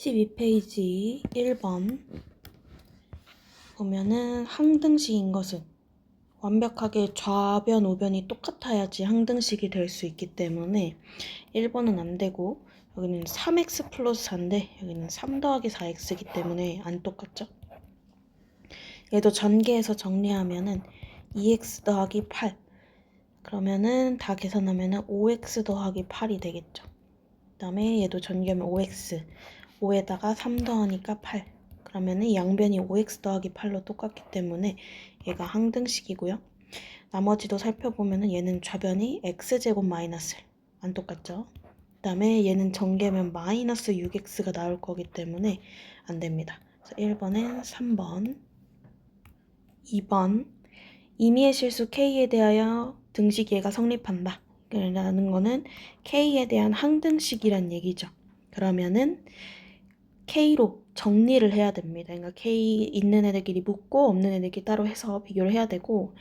12페이지 1번 보면은 항등식인 것은 완벽하게 좌변, 우변이 똑같아야지 항등식이 될 수 있기 때문에 1번은 안 되고, 여기는 3x 플러스 4인데 여기는 3 더하기 4x이기 때문에 안 똑같죠? 얘도 전개해서 정리하면은 2x 더하기 8, 그러면은 다 계산하면은 5x 더하기 8이 되겠죠. 그 다음에 얘도 전개하면 5x, 5에다가 3 더하니까 8, 그러면은 양변이 5x 더하기 8로 똑같기 때문에 얘가 항등식이고요. 나머지도 살펴보면은 얘는 좌변이 x제곱 마이너스 1, 안 똑같죠? 그 다음에 얘는 전개하면 마이너스 6x가 나올 거기 때문에 안 됩니다. 그래서 1번은 3번. 2번, 임의의 실수 k에 대하여 등식 얘가 성립한다 라는 거는 k에 대한 항등식이란 얘기죠. 그러면은 k로 정리를 해야 됩니다. 그러니까 k 있는 애들끼리 묶고 없는 애들끼리 따로 해서 비교를 해야 되고,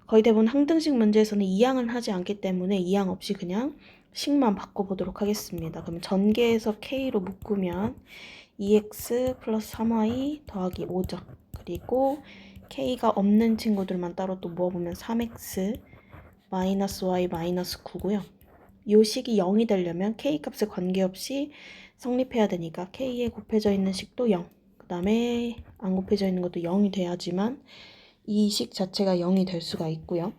거의 대부분 항등식 문제에서는 이항을 하지 않기 때문에 이항 없이 그냥 식만 바꿔보도록 하겠습니다. 그럼 전개해서 k로 묶으면 2x 플러스 3y 더하기 5죠. 그리고 k가 없는 친구들만 따로 또 모아보면 3x 마이너스 y 마이너스 9고요. 이 식이 0이 되려면 k 값에 관계없이 성립해야 되니까 k에 곱해져 있는 식도 0, 그 다음에 안 곱해져 있는 것도 0이 돼야지만 이 식 자체가 0이 될 수가 있고요.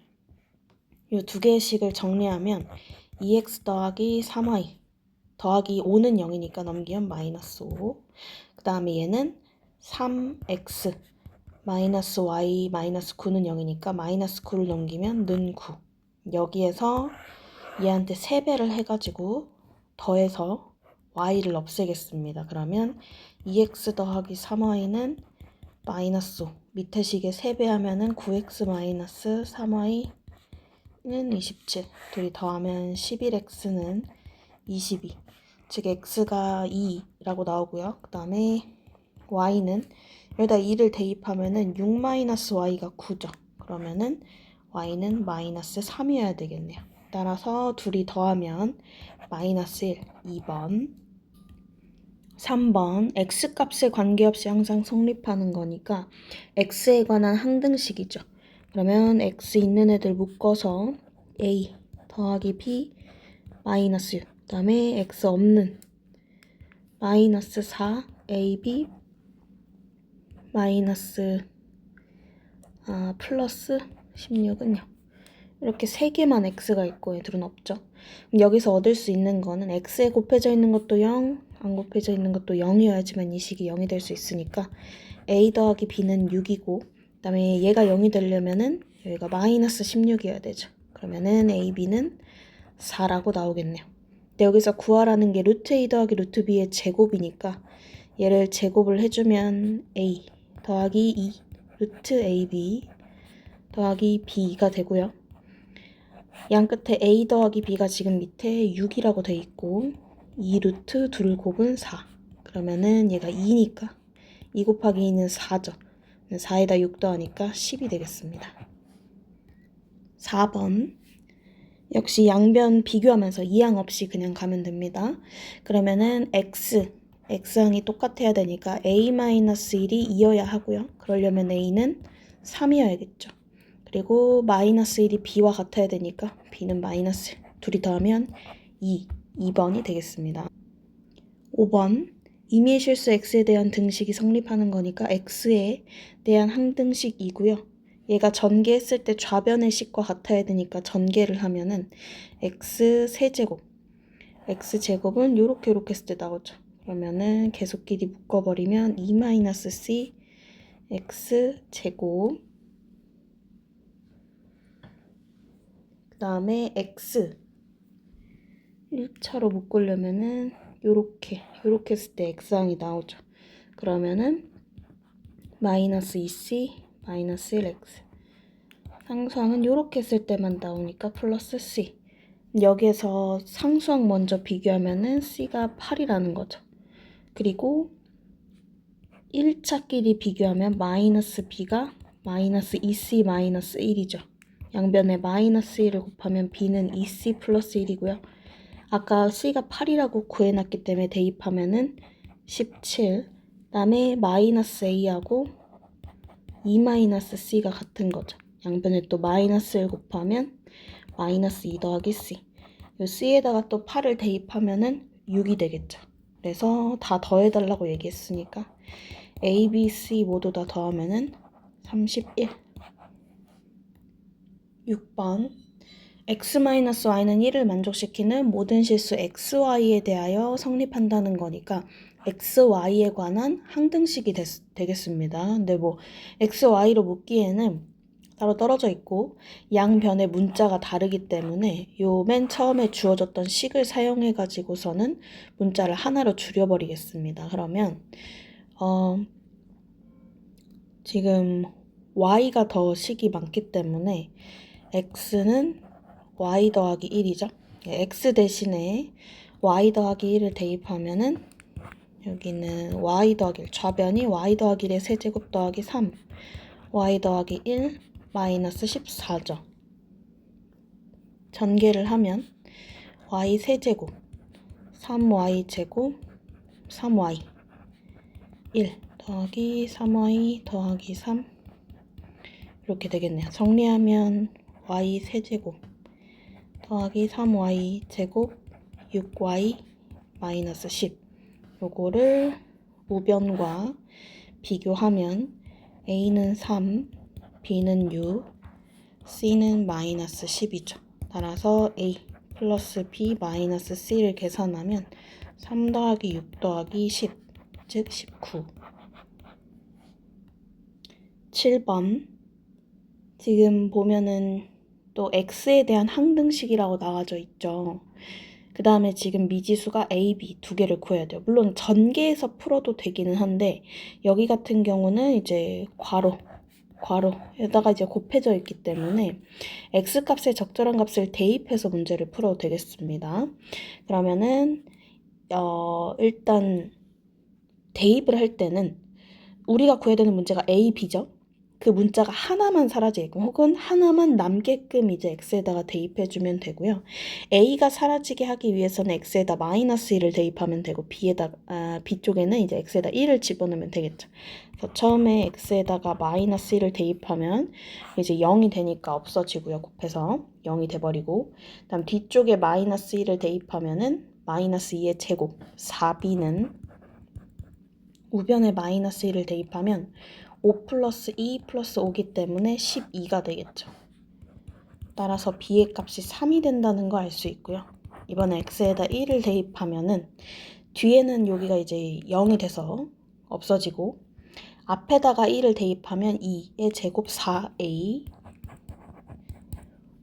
이 두 개의 식을 정리하면 2x 더하기 3y 더하기 5는 0이니까 넘기면 마이너스 5, 그 다음에 얘는 3x 마이너스 y 마이너스 9는 0이니까 마이너스 9를 넘기면 는 9. 여기에서 얘한테 3배를 해가지고 더해서 y를 없애겠습니다. 그러면 2x 더하기 3y는 마이너스 5, 밑에 식에 3배 하면은 9x 마이너스 3y는 27, 둘이 더하면 11x는 22, 즉 x가 2라고 나오고요. 그 다음에 y는 여기다 2를 대입하면은 6-y가 9죠. 그러면은 y는 마이너스 3이어야 되겠네요. 따라서 둘이 더하면 마이너스 1, 2번. 3번, x값에 관계없이 항상 성립하는 거니까 x에 관한 항등식이죠. 그러면 x 있는 애들 묶어서 a 더하기 b 마이너스 6, 그 다음에 x 없는 마이너스 4 ab 마이너스 플러스 16은요. 이렇게 3개만 x가 있고 애들은 없죠. 그럼 여기서 얻을 수 있는 거는 x에 곱해져 있는 것도 0, 안 곱해져 있는 것도 0이어야지만 이 식이 0이 될 수 있으니까 a 더하기 b는 6이고, 그 다음에 얘가 0이 되려면은 여기가 마이너스 16이어야 되죠. 그러면은 a, b는 4라고 나오겠네요. 근데 여기서 구하라는 게 루트 a 더하기 루트 b의 제곱이니까 얘를 제곱을 해주면 a 더하기 2 루트 ab 더하기 b가 되고요. 양 끝에 a 더하기 b가 지금 밑에 6이라고 돼 있고 2 루트 둘을 곱은 4, 그러면은 얘가 2니까 2 곱하기 2는 4죠. 4에다 6 더하니까 10이 되겠습니다. 4번, 역시 양변 비교하면서 이항 없이 그냥 가면 됩니다. 그러면은 x항이 똑같아야 되니까 a-1이 2여야 하고요. 그러려면 a는 3이어야겠죠. 그리고 마이너스 1이 b와 같아야 되니까 b는 마이너스 1, 둘이 더하면 2번이 되겠습니다. 5번, 임의의 실수 x에 대한 등식이 성립하는 거니까 x에 대한 항등식이고요. 얘가 전개했을 때 좌변의 식과 같아야 되니까 전개를 하면은 x 세제곱, x제곱은 요렇게 했을 때 나오죠. 그러면은 계속끼리 묶어버리면 2-c x제곱, 그 다음에 x 1차로 묶으려면은 요렇게 했을 때 x항이 나오죠. 그러면은 마이너스 2c 마이너스 1x, 상수항은 요렇게 했을 때만 나오니까 플러스 c. 여기에서 상수항 먼저 비교하면은 c가 8이라는 거죠. 그리고 1차끼리 비교하면 마이너스 b가 마이너스 2c 마이너스 1이죠. 양변에 마이너스 1을 곱하면 b는 2c 플러스 1이고요. 아까 c가 8이라고 구해놨기 때문에 대입하면은 17. 그다음에 마이너스 a하고 2 마이너스 c가 같은 거죠. 양변에 또 마이너스를 곱하면 마이너스 2 더하기 c. 이 c에다가 또 8을 대입하면은 6이 되겠죠. 그래서 다 더해달라고 얘기했으니까 a, b, c 모두 다 더하면은 31. 6번. x-y는 1을 만족시키는 모든 실수 xy에 대하여 성립한다는 거니까 xy에 관한 항등식이 되겠습니다. 근데 뭐 xy로 묻기에는 따로 떨어져 있고 양변의 문자가 다르기 때문에 요 맨 처음에 주어졌던 식을 사용해 가지고서는 문자를 하나로 줄여버리겠습니다. 그러면 지금 y가 더 식이 많기 때문에 x는 y 더하기 1이죠. x 대신에 y 더하기 1을 대입하면은 여기는 y 더하기 1, 좌변이 y 더하기 1의 세제곱 더하기 3, y 더하기 1 마이너스 14죠. 전개를 하면 y 세제곱 3y 제곱 3y 1 더하기 3y 더하기 3 이렇게 되겠네요. 정리하면 y 세제곱 더하기 3y 제곱 6y 마이너스 10 요거를 우변과 비교하면 a는 3, b는 6, c는 마이너스 10이죠. 따라서 a 플러스 b 마이너스 c를 계산하면 3 더하기 6 더하기 10, 즉 19. 7번. 지금 보면은 또 x에 대한 항등식이라고 나와져 있죠. 그 다음에 지금 미지수가 a, b 두 개를 구해야 돼요. 물론 전개해서 풀어도 되기는 한데 여기 같은 경우는 이제 괄호에다가 이제 곱해져 있기 때문에 x값에 적절한 값을 대입해서 문제를 풀어도 되겠습니다. 그러면은 일단 대입을 할 때는 우리가 구해야 되는 문제가 a, b죠. 그 문자가 하나만 사라지게끔 혹은 하나만 남게끔 이제 x에다가 대입해주면 되고요. a가 사라지게 하기 위해서는 x에다 마이너스 1을 대입하면 되고 b 쪽에는 이제 x에다 1을 집어넣으면 되겠죠. 그래서 처음에 x에다가 마이너스 1을 대입하면 이제 0이 되니까 없어지고요. 곱해서 0이 돼버리고 그다음 뒤쪽에 마이너스 1을 대입하면은 마이너스 2의 제곱 4b는 우변에 마이너스 1을 대입하면 5 플러스 2 플러스 5기 때문에 12가 되겠죠. 따라서 b의 값이 3이 된다는 거 알 수 있고요. 이번에 x에다 1을 대입하면은 뒤에는 여기가 이제 0이 돼서 없어지고 앞에다가 1을 대입하면 2의 제곱 4a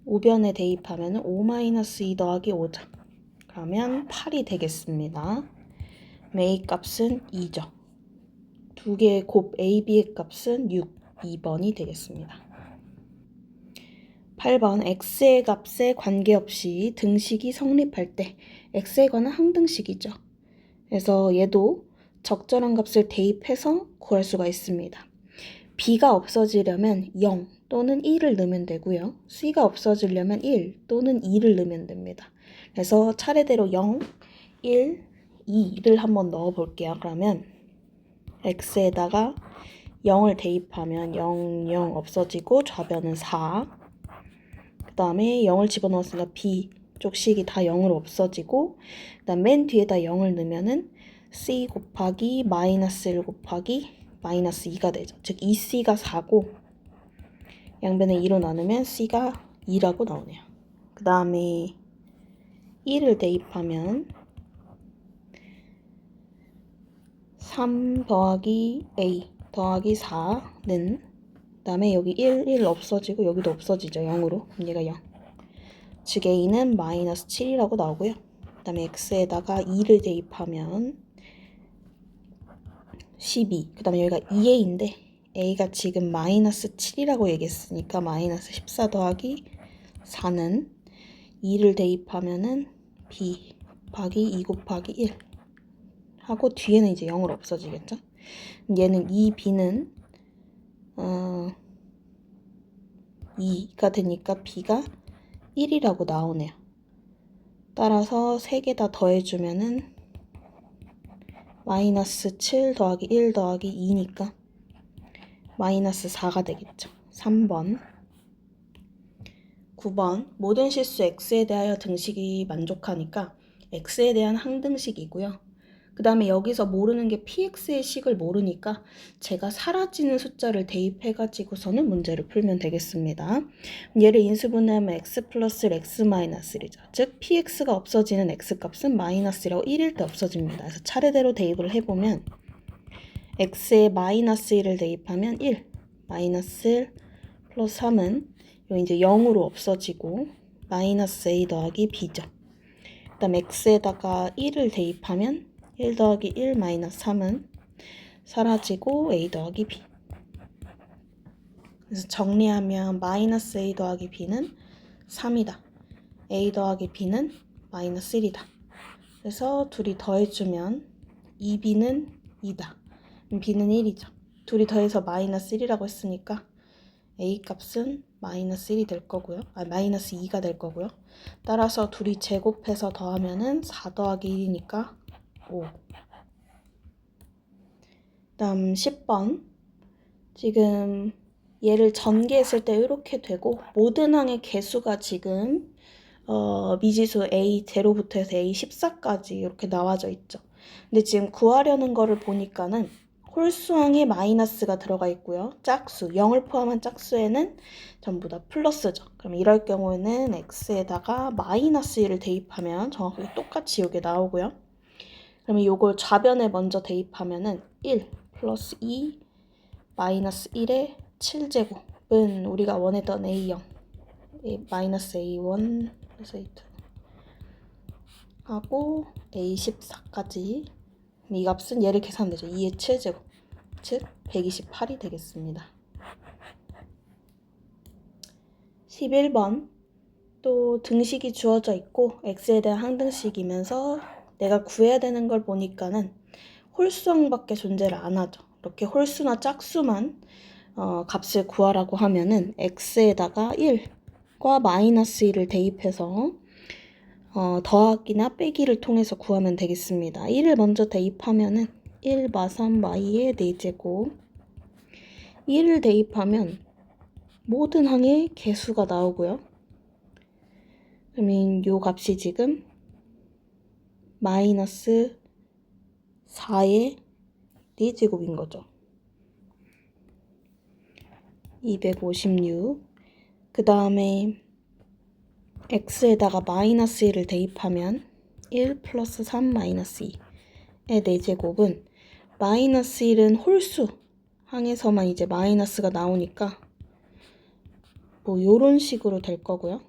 우변에 대입하면 5-2 더하기 5죠. 그러면 8이 되겠습니다. a 값은 2죠. 두 개의 곱 a, b의 값은 6, 2번이 되겠습니다. 8번 x의 값에 관계없이 등식이 성립할 때 x에 관한 항등식이죠. 그래서 얘도 적절한 값을 대입해서 구할 수가 있습니다. b가 없어지려면 0 또는 1을 넣으면 되고요. c가 없어지려면 1 또는 2를 넣으면 됩니다. 그래서 차례대로 0, 1, 2를 한번 넣어 볼게요. 그러면 x에다가 0을 대입하면 0, 0 없어지고 좌변은 4. 그 다음에 0을 집어넣었으니까 b 쪽 식이 다 0으로 없어지고 그 다음 맨 뒤에다 0을 넣으면은 c 곱하기 마이너스 1 곱하기 마이너스 2가 되죠. 즉 2c가 4고 양변에 2로 나누면 c가 2라고 나오네요. 그 다음에 1을 대입하면 3 더하기 a 더하기 4는 그 다음에 여기 1 없어지고 여기도 없어지죠. 0으로. 그럼 얘가 0. 즉 a는 마이너스 7이라고 나오고요. 그 다음에 x에다가 2를 대입하면 12. 그 다음에 여기가 2a인데 a가 지금 마이너스 7이라고 얘기했으니까 마이너스 14 더하기 4는 2를 대입하면은 b 곱하기 2 곱하기 1 하고 뒤에는 이제 0으로 없어지겠죠. 얘는 2b는 2가 되니까 b가 1이라고 나오네요. 따라서 3개 다 더해주면은 마이너스 7 더하기 1 더하기 2니까 마이너스 4가 되겠죠. 3번. 9번. 모든 실수 x에 대하여 등식이 만족하니까 x에 대한 항등식이고요. 그 다음에 여기서 모르는 게 px의 식을 모르니까 제가 사라지는 숫자를 대입해가지고서는 문제를 풀면 되겠습니다. 얘를 인수분해하면 x 플러스 x 마이너스 1이죠. 즉 px가 없어지는 x값은 마이너스 1하고 1일 때 없어집니다. 그래서 차례대로 대입을 해보면 x에 마이너스 1을 대입하면 1, 마이너스 1 플러스 3은 이제 0으로 없어지고 마이너스 a 더하기 b죠. 그 다음 x에다가 1을 대입하면 1 더하기 1 마이너스 3은 사라지고 a 더하기 b. 그래서 정리하면 마이너스 a 더하기 b는 3이다. a 더하기 b는 마이너스 1이다. 그래서 둘이 더해주면 2b는 2다. b는 1이죠. 둘이 더해서 마이너스 1이라고 했으니까 a 값은 마이너스 1이 될 거고요. 마이너스 2가 될 거고요. 따라서 둘이 제곱해서 더하면은 4 더하기 1이니까 5. 다음 10번. 지금 얘를 전개했을 때 이렇게 되고 모든 항의 개수가 지금 미지수 a 0부터 해서 a 14까지 이렇게 나와져 있죠. 근데 지금 구하려는 거를 보니까는 홀수항에 마이너스가 들어가 있고요. 짝수, 0을 포함한 짝수에는 전부 다 플러스죠. 그럼 이럴 경우에는 x에다가 마이너스 1을 대입하면 정확하게 똑같이 이게 나오고요. 그러면 이걸 좌변에 먼저 대입하면은 1 플러스 2 마이너스 1의 7제곱은 우리가 원했던 a0 마이너스 a1 플러스 a2 하고 a14까지 이 값은 얘를 계산하면 되죠. 2의 7제곱 즉 128이 되겠습니다. 11번 또 등식이 주어져 있고 x에 대한 항등식이면서 내가 구해야 되는 걸 보니까는 홀수항밖에 존재를 안 하죠. 이렇게 홀수나 짝수만 값을 구하라고 하면은 x에다가 1과 마이너스 1을 대입해서 더하기나 빼기를 통해서 구하면 되겠습니다. 1을 먼저 대입하면은 1 마 3 마 2의 4제곱 1을 대입하면 모든 항의 개수가 나오고요. 그러면 요 값이 지금 마이너스 4의 4제곱인 거죠. 256. 그 다음에 x에다가 마이너스 1을 대입하면 1 플러스 3 마이너스 2의 4제곱은 마이너스 1은 홀수 항에서만 이제 마이너스가 나오니까 뭐 요런 식으로 될 거고요.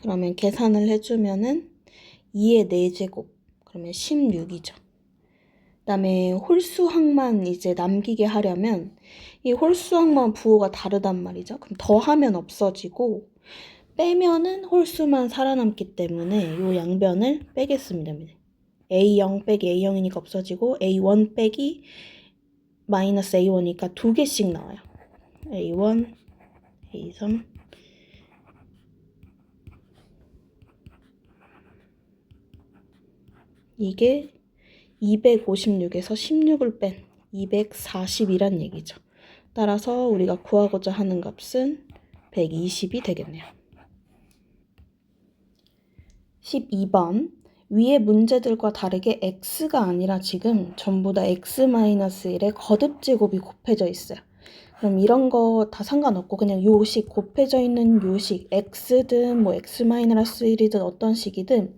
그러면 계산을 해주면은 2의 4제곱 그러면 16이죠. 그 다음에 홀수항만 이제 남기게 하려면 이 홀수항만 부호가 다르단 말이죠. 그럼 더하면 없어지고 빼면은 홀수만 살아남기 때문에 이 양변을 빼겠습니다. a0 빼기 a0이니까 없어지고 a1 빼기 마이너스 a1이니까 두 개씩 나와요. a1, a3 이게 256에서 16을 뺀 240이란 얘기죠. 따라서 우리가 구하고자 하는 값은 120이 되겠네요. 12번 위의 문제들과 다르게 x가 아니라 지금 전부 다 x-1의 거듭제곱이 곱해져 있어요. 그럼 이런 거 다 상관없고 그냥 요식 곱해져 있는 요식 x든 뭐 x-1이든 어떤 식이든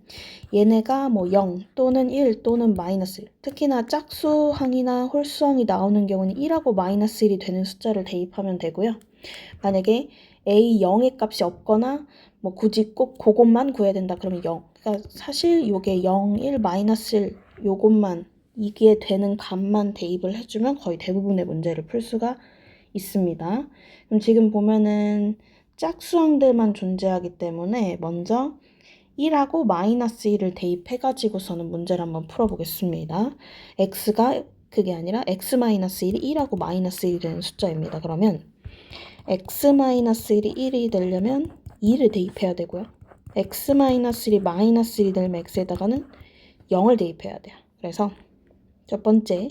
얘네가 뭐 0 또는 1 또는 마이너스 1 특히나 짝수항이나 홀수항이 나오는 경우는 1하고 마이너스 1이 되는 숫자를 대입하면 되고요. 만약에 a0의 값이 없거나 뭐 굳이 꼭 그것만 구해야 된다 그러면 0 그러니까 사실 요게 0, 1, 마이너스 1 요것만 이게 되는 값만 대입을 해주면 거의 대부분의 문제를 풀 수가 있습니다. 그럼 지금 보면은 짝수항들만 존재하기 때문에 먼저 1하고 마이너스 1을 대입해가지고서는 문제를 한번 풀어보겠습니다. x가 그게 아니라 x-1이 1하고 마이너스 1이 되는 숫자입니다. 그러면 x-1이 1이 되려면 2를 대입해야 되고요. x-1이 마이너스 1이 되려면 x에다가는 0을 대입해야 돼요. 그래서 첫 번째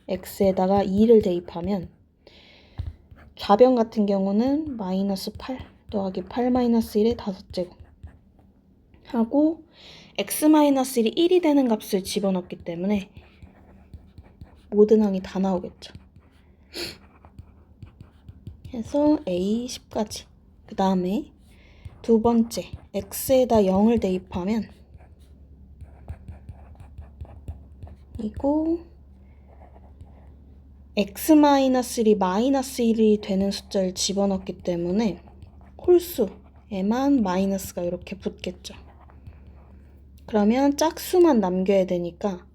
x에다가 2를 대입하면 좌변 같은 경우는 마이너스 8 더하기 8 마이너스 1의 5제곱 하고 x-1이 1이 되는 값을 집어넣기 때문에 모든 항이 다 나오겠죠. 해서 a 10까지. 그 다음에 두 번째 x에다 0을 대입하면 이거 x-1이 마이너스 1이 되는 숫자를 집어넣기 때문에 홀수에만 마이너스가 이렇게 붙겠죠. 그러면 짝수만 남겨야 되니까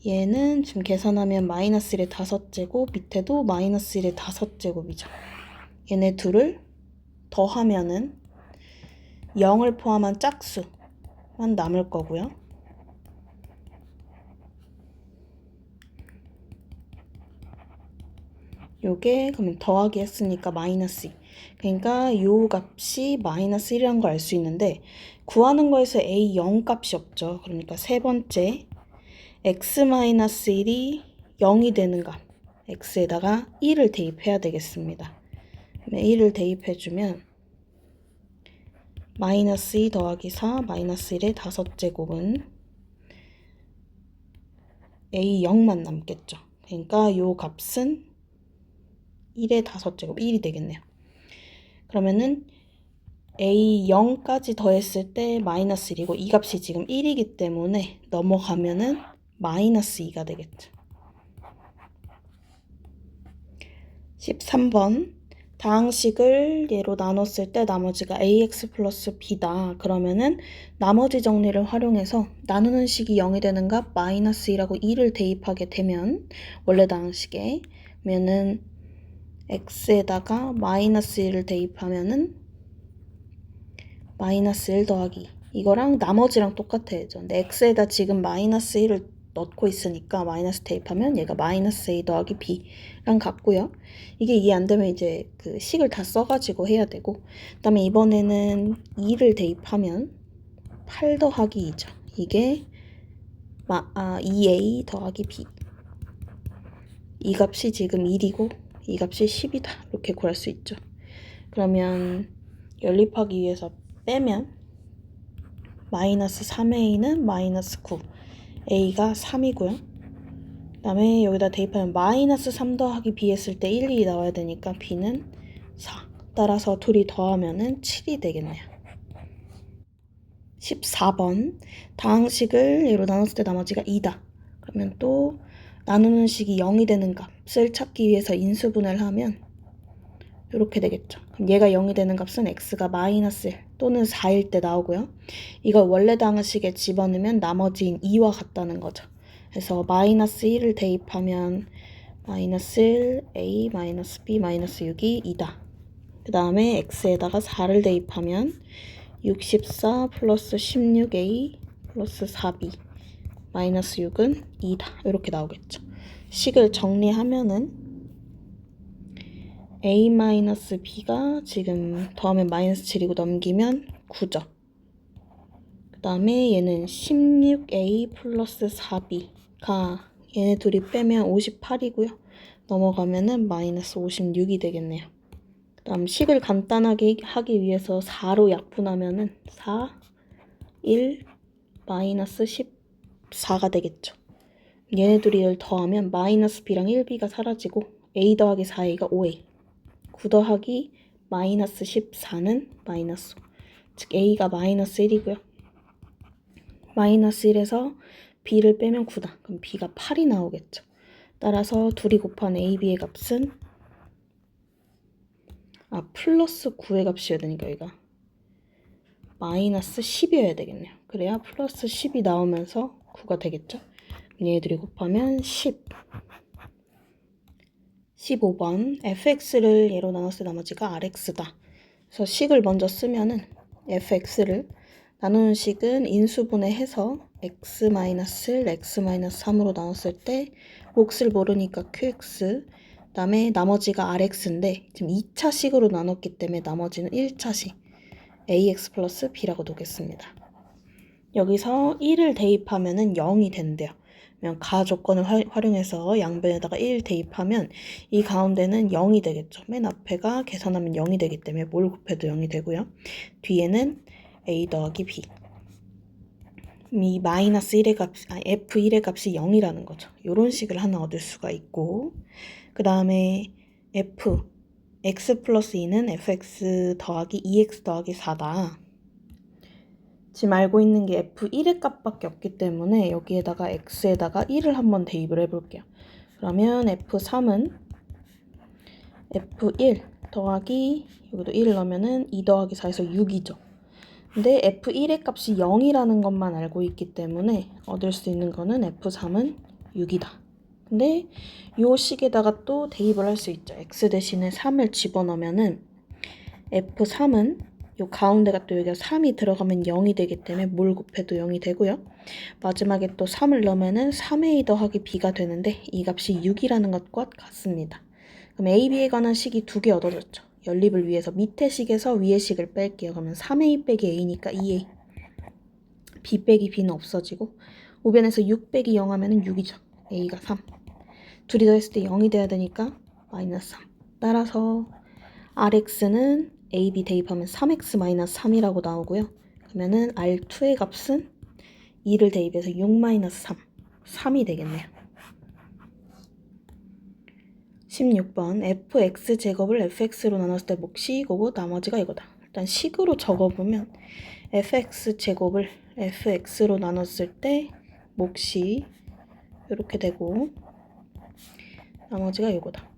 얘는 지금 계산하면 마이너스 1의 5제곱, 밑에도 마이너스 1의 5제곱이죠. 얘네 둘을 더하면은 0을 포함한 짝수만 남을 거고요. 요게 그러면 더하기 했으니까 마이너스 2. 그러니까 요 값이 마이너스 1이라는 걸 알 수 있는데 구하는 거에서 a 0 값이 없죠. 그러니까 세 번째 x-1이 0이 되는 값 x에다가 1을 대입해야 되겠습니다. 1을 대입해주면 마이너스 2 더하기 4 마이너스 1의 5제곱은 a 0만 남겠죠. 그러니까 요 값은 1의 5제곱 1이 되겠네요. 그러면은 a 0까지 더했을 때 마이너스 1이고 이 값이 지금 1이기 때문에 넘어가면은 마이너스 2가 되겠죠. 13번 다항식을 얘로 나눴을 때 나머지가 ax 플러스 b다. 그러면은 나머지 정리를 활용해서 나누는 식이 0이 되는 값 마이너스 2라고 2를 대입하게 되면 원래 다항식에 그러면은 x에다가 마이너스 1을 대입하면은 마이너스 1 더하기 이거랑 나머지랑 똑같아야죠. 근데 x에다 지금 마이너스 1을 넣고 있으니까 마이너스 대입하면 얘가 마이너스 a 더하기 b랑 같고요. 이게 이해 안 되면 이제 그 식을 다 써가지고 해야 되고 그 다음에 이번에는 2를 대입하면 8 더하기 2죠. 이게 2a 더하기 b 이 값이 지금 1이고 이 값이 10이다. 이렇게 구할 수 있죠. 그러면 연립하기 위해서 빼면 마이너스 3a는 마이너스 9 a가 3이고요. 그 다음에 여기다 대입하면 마이너스 3 더하기 b 했을 때 1, 2 나와야 되니까 b는 4 따라서 둘이 더하면은 7이 되겠네요. 14번 다항식을 얘로 나눴을 때 나머지가 2다. 그러면 또 나누는 식이 0이 되는 값을 찾기 위해서 인수분해를 하면 이렇게 되겠죠. 그럼 얘가 0이 되는 값은 x가 마이너스 1 또는 4일 때 나오고요. 이걸 원래 다항식에 집어넣으면 나머지인 2와 같다는 거죠. 그래서 마이너스 1을 대입하면 마이너스 1 a 마이너스 b 마이너스 6이 2다. 그 다음에 x에다가 4를 대입하면 64 플러스 16a 플러스 4b 마이너스 6은 2다. 이렇게 나오겠죠. 식을 정리하면은 a-b가 지금 더하면 마이너스 7이고 넘기면 9죠. 그 다음에 얘는 16a 플러스 4b가 얘네 둘이 빼면 58이고요. 넘어가면은 마이너스 56이 되겠네요. 그 다음 식을 간단하게 하기 위해서 4로 약분하면은 4, 1, 마이너스 14가 되겠죠. 얘네 둘이를 더하면 마이너스 b랑 1b가 사라지고 a 더하기 4a가 5a 9 더하기 마이너스 14는 마이너스 5. 즉 a가 마이너스 1이고요. 마이너스 1에서 b를 빼면 9다. 그럼 b가 8이 나오겠죠. 따라서 둘이 곱한 a, b의 값은 플러스 9의 값이어야 되니까 여기가 마이너스 10이어야 되겠네요. 그래야 플러스 10이 나오면서 9가 되겠죠. 얘들이 곱하면 10. 15번 fx를 얘로 나눴을 때 나머지가 rx다. 그래서 식을 먼저 쓰면은 fx를 나누는 식은 인수분해해서 x-1, x-3으로 나눴을 때 몫을 모르니까 qx 그 다음에 나머지가 rx인데 지금 2차 식으로 나눴기 때문에 나머지는 1차 식 ax 플러스 b라고 놓겠습니다. 여기서 1을 대입하면은 0이 된대요. 그러면 가 조건을 활용해서 양변에다가 1 대입하면 이 가운데는 0이 되겠죠. 맨 앞에가 계산하면 0이 되기 때문에 뭘 곱해도 0이 되고요. 뒤에는 a 더하기 b. 이 마이너스 1의 값, f1의 값이 0이라는 거죠. 이런 식을 하나 얻을 수가 있고, 그 다음에 x 플러스 2는 fx 더하기 2x 더하기 4다. 지금 알고 있는 게 f1의 값밖에 없기 때문에 여기에다가 x에다가 1을 한번 대입을 해볼게요. 그러면 f3은 f1 더하기 여기도 1을 넣으면은 2 더하기 4에서 6이죠. 근데 f1의 값이 0이라는 것만 알고 있기 때문에 얻을 수 있는 거는 f3은 6이다. 근데 요 식에다가 또 대입을 할 수 있죠. x 대신에 3을 집어넣으면은 f3은 요 가운데가 또 여기가 3이 들어가면 0이 되기 때문에 뭘 곱해도 0이 되고요. 마지막에 또 3을 넣으면은 3a 더하기 b가 되는데 이 값이 6이라는 것과 같습니다. 그럼 a, b에 관한 식이 두 개 얻어졌죠. 연립을 위해서 밑에 식에서 위에 식을 뺄게요. 그러면 3a 빼기 a니까 2a. b 빼기 b는 없어지고 우변에서 6 빼기 0 하면은 6이죠. a가 3. 둘이 더했을 때 0이 돼야 되니까 마이너스 3. 따라서 rx는 a, b 대입하면 3x 마이너스 3이라고 나오고요. 그러면은 r2의 값은 2를 대입해서 6 마이너스 3. 3이 되겠네요. 16번 fx제곱을 fx로 나눴을 때 몫이 이거고 나머지가 이거다. 일단 식으로 적어보면 fx제곱을 fx로 나눴을 때 몫이 이렇게 되고 나머지가 이거다.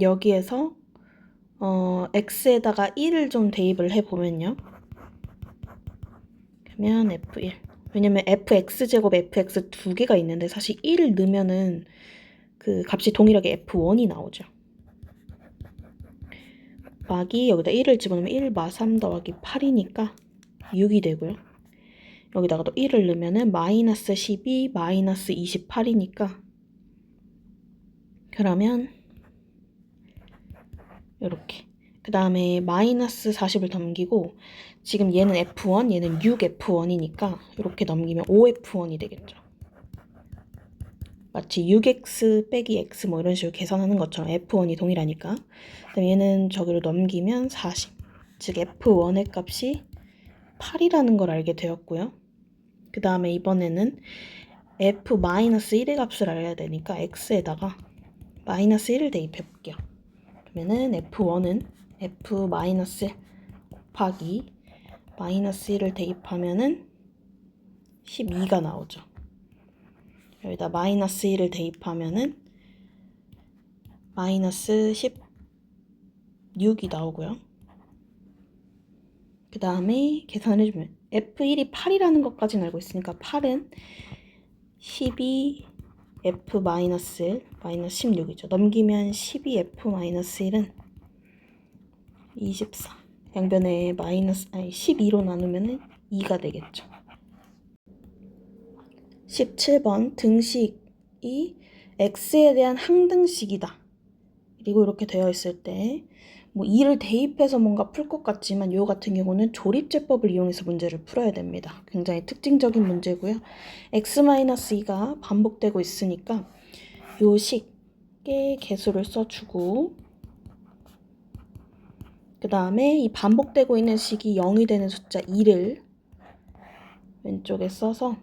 여기에서 x에다가 1을 좀 대입을 해보면요. 그러면 f1. 왜냐면 fx제곱 fx 두 개가 있는데 사실 1을 넣으면은 그 값이 동일하게 f1이 나오죠. 곱하기 여기다 1을 집어넣으면 1 마 3 더하기 8이니까 6이 되고요. 여기다가 또 1을 넣으면은 마이너스 12 마이너스 28이니까 그러면 이렇게 그 다음에 마이너스 40을 넘기고 지금 얘는 F1 얘는 6F1이니까 이렇게 넘기면 5F1이 되겠죠. 마치 6x 빼기 x 뭐 이런 식으로 계산하는 것처럼 F1이 동일하니까. 그다음에 얘는 저기로 넘기면 40. 즉 F1의 값이 8이라는 걸 알게 되었고요. 그 다음에 이번에는 F-1의 값을 알아야 되니까 x에다가 마이너스 1을 대입해 볼게요. 그러면은 F1은 F 마이너스 곱하기 마이너스 1을 대입하면은 12가 나오죠. 여기다 마이너스 1을 대입하면은 마이너스 16이 나오고요. 그 다음에 계산을 해주면 F1이 8이라는 것까지는 알고 있으니까 8은 12 F 마이너스 1 마이너스 16이죠. 넘기면 12F 마이너스 1은 24. 양변에 마이너스 12로 나누면 2가 되겠죠. 17번 등식이 x에 대한 항등식이다. 그리고 이렇게 되어 있을 때 뭐 2를 대입해서 뭔가 풀 것 같지만 요 같은 경우는 조립제법을 이용해서 문제를 풀어야 됩니다. 굉장히 특징적인 문제고요. x-2가 반복되고 있으니까 요 식의 개수를 써주고 그 다음에 이 반복되고 있는 식이 0이 되는 숫자 2를 왼쪽에 써서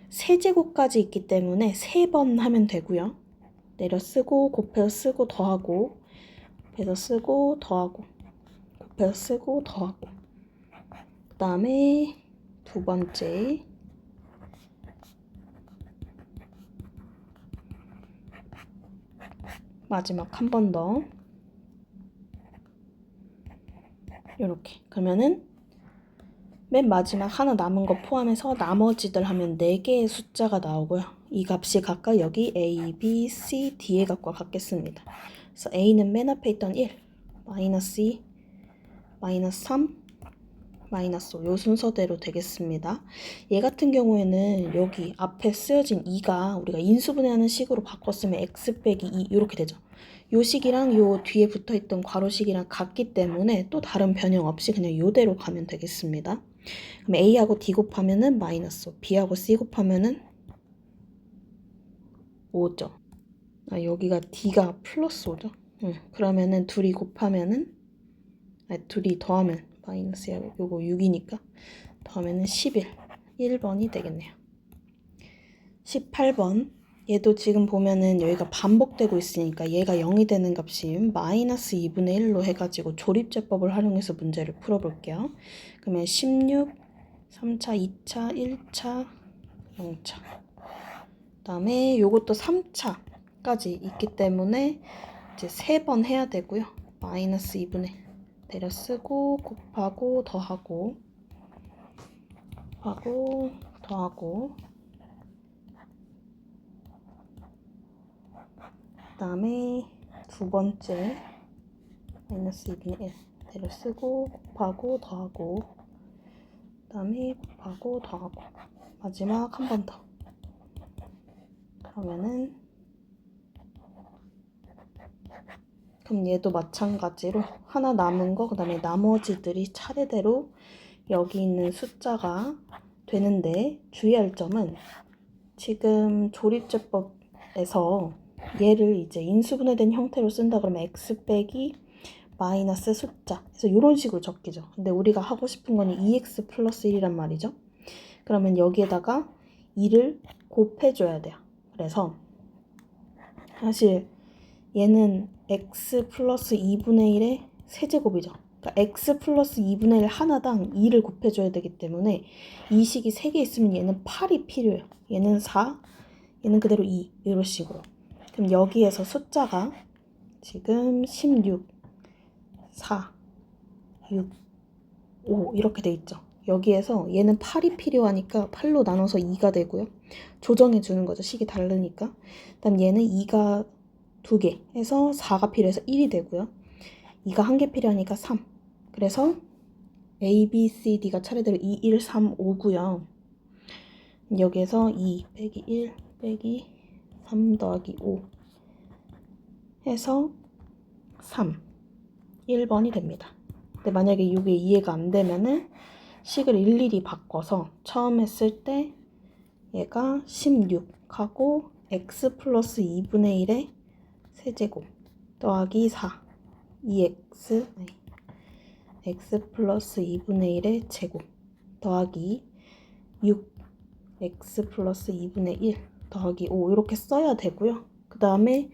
세제곱까지 있기 때문에 3번 하면 되고요. 내려 쓰고 곱해서 쓰고 더하고 곱해서 쓰고 더하고 곱해서 쓰고 더하고 그 다음에 두 번째 마지막 한 번 더 이렇게 그러면은 맨 마지막 하나 남은 거 포함해서 나머지들 하면 4개의 숫자가 나오고요. 이 값이 각각 여기 A, B, C, D의 값과 같겠습니다. 그래서 A는 맨 앞에 있던 1, 마이너스 2, 마이너스 3, 마이너스 5. 요 순서대로 되겠습니다. 얘 같은 경우에는 여기 앞에 쓰여진 2가 우리가 인수분해하는 식으로 바꿨으면 x 빼기 2 이렇게 되죠. 요 식이랑 요 뒤에 붙어있던 괄호식이랑 같기 때문에 또 다른 변형 없이 그냥 요대로 가면 되겠습니다. 그럼 a하고 d 곱하면은 마이너스 5, b하고 c 곱하면은 5죠. 여기가 d가 플러스 5죠. 그러면은 둘이 곱하면은 둘이 더하면 마이너스야. 요거 6이니까 더하면은 11. 1번이 되겠네요. 18번. 얘도 지금 보면은 여기가 반복되고 있으니까 얘가 0이 되는 값이 마이너스 2분의 1로 해가지고 조립제법을 활용해서 문제를 풀어볼게요. 그러면 16, 3차, 2차, 1차, 0차. 그 다음에 요것도 3차까지 있기 때문에 이제 3번 해야 되고요. 마이너스 2분의 1 내려 쓰고 곱하고 더하고 더하고 그 다음에 두 번째 마이너스 2분의 1 내려 쓰고 곱하고 더하고 그 다음에 곱하고 더하고 마지막 한 번 더. 그러면은 그럼 얘도 마찬가지로 하나 남은 거, 그 다음에 나머지들이 차례대로 여기 있는 숫자가 되는데 주의할 점은 지금 조립제법에서 얘를 이제 인수분해된 형태로 쓴다 그러면 x 빼기 마이너스 숫자, 그래서 이런 식으로 적기죠. 근데 우리가 하고 싶은 거는 2x 플러스 1이란 말이죠. 그러면 여기에다가 2를 곱해줘야 돼요. 그래서 사실 얘는 x 플러스 2분의 1의 세제곱이죠. 그러니까 x 플러스 2분의 1 하나당 2를 곱해줘야 되기 때문에 이 식이 3개 있으면 얘는 8이 필요해요. 얘는 4, 얘는 그대로 2 이런 식으로. 그럼 여기에서 숫자가 지금 16, 4, 6, 5 이렇게 돼 있죠. 여기에서 얘는 8이 필요하니까 8로 나눠서 2가 되고요. 조정해 주는 거죠. 식이 다르니까. 그다음 얘는 2가 2개 해서 4가 필요해서 1이 되고요. 2가 1개 필요하니까 3. 그래서 A, B, C, D가 차례대로 2, 1, 3, 5고요. 여기에서 2 빼기 1 빼기 3 더하기 5 해서 3. 1번이 됩니다. 근데 만약에 이게 이해가 안 되면은 식을 일일이 바꿔서 처음 했을 때 얘가 16하고 x 플러스 2분의 1의 세제곱 더하기 4 2x x 플러스 2분의 1의 제곱 더하기 6 x 플러스 2분의 1 더하기 5 이렇게 써야 되고요. 그 다음에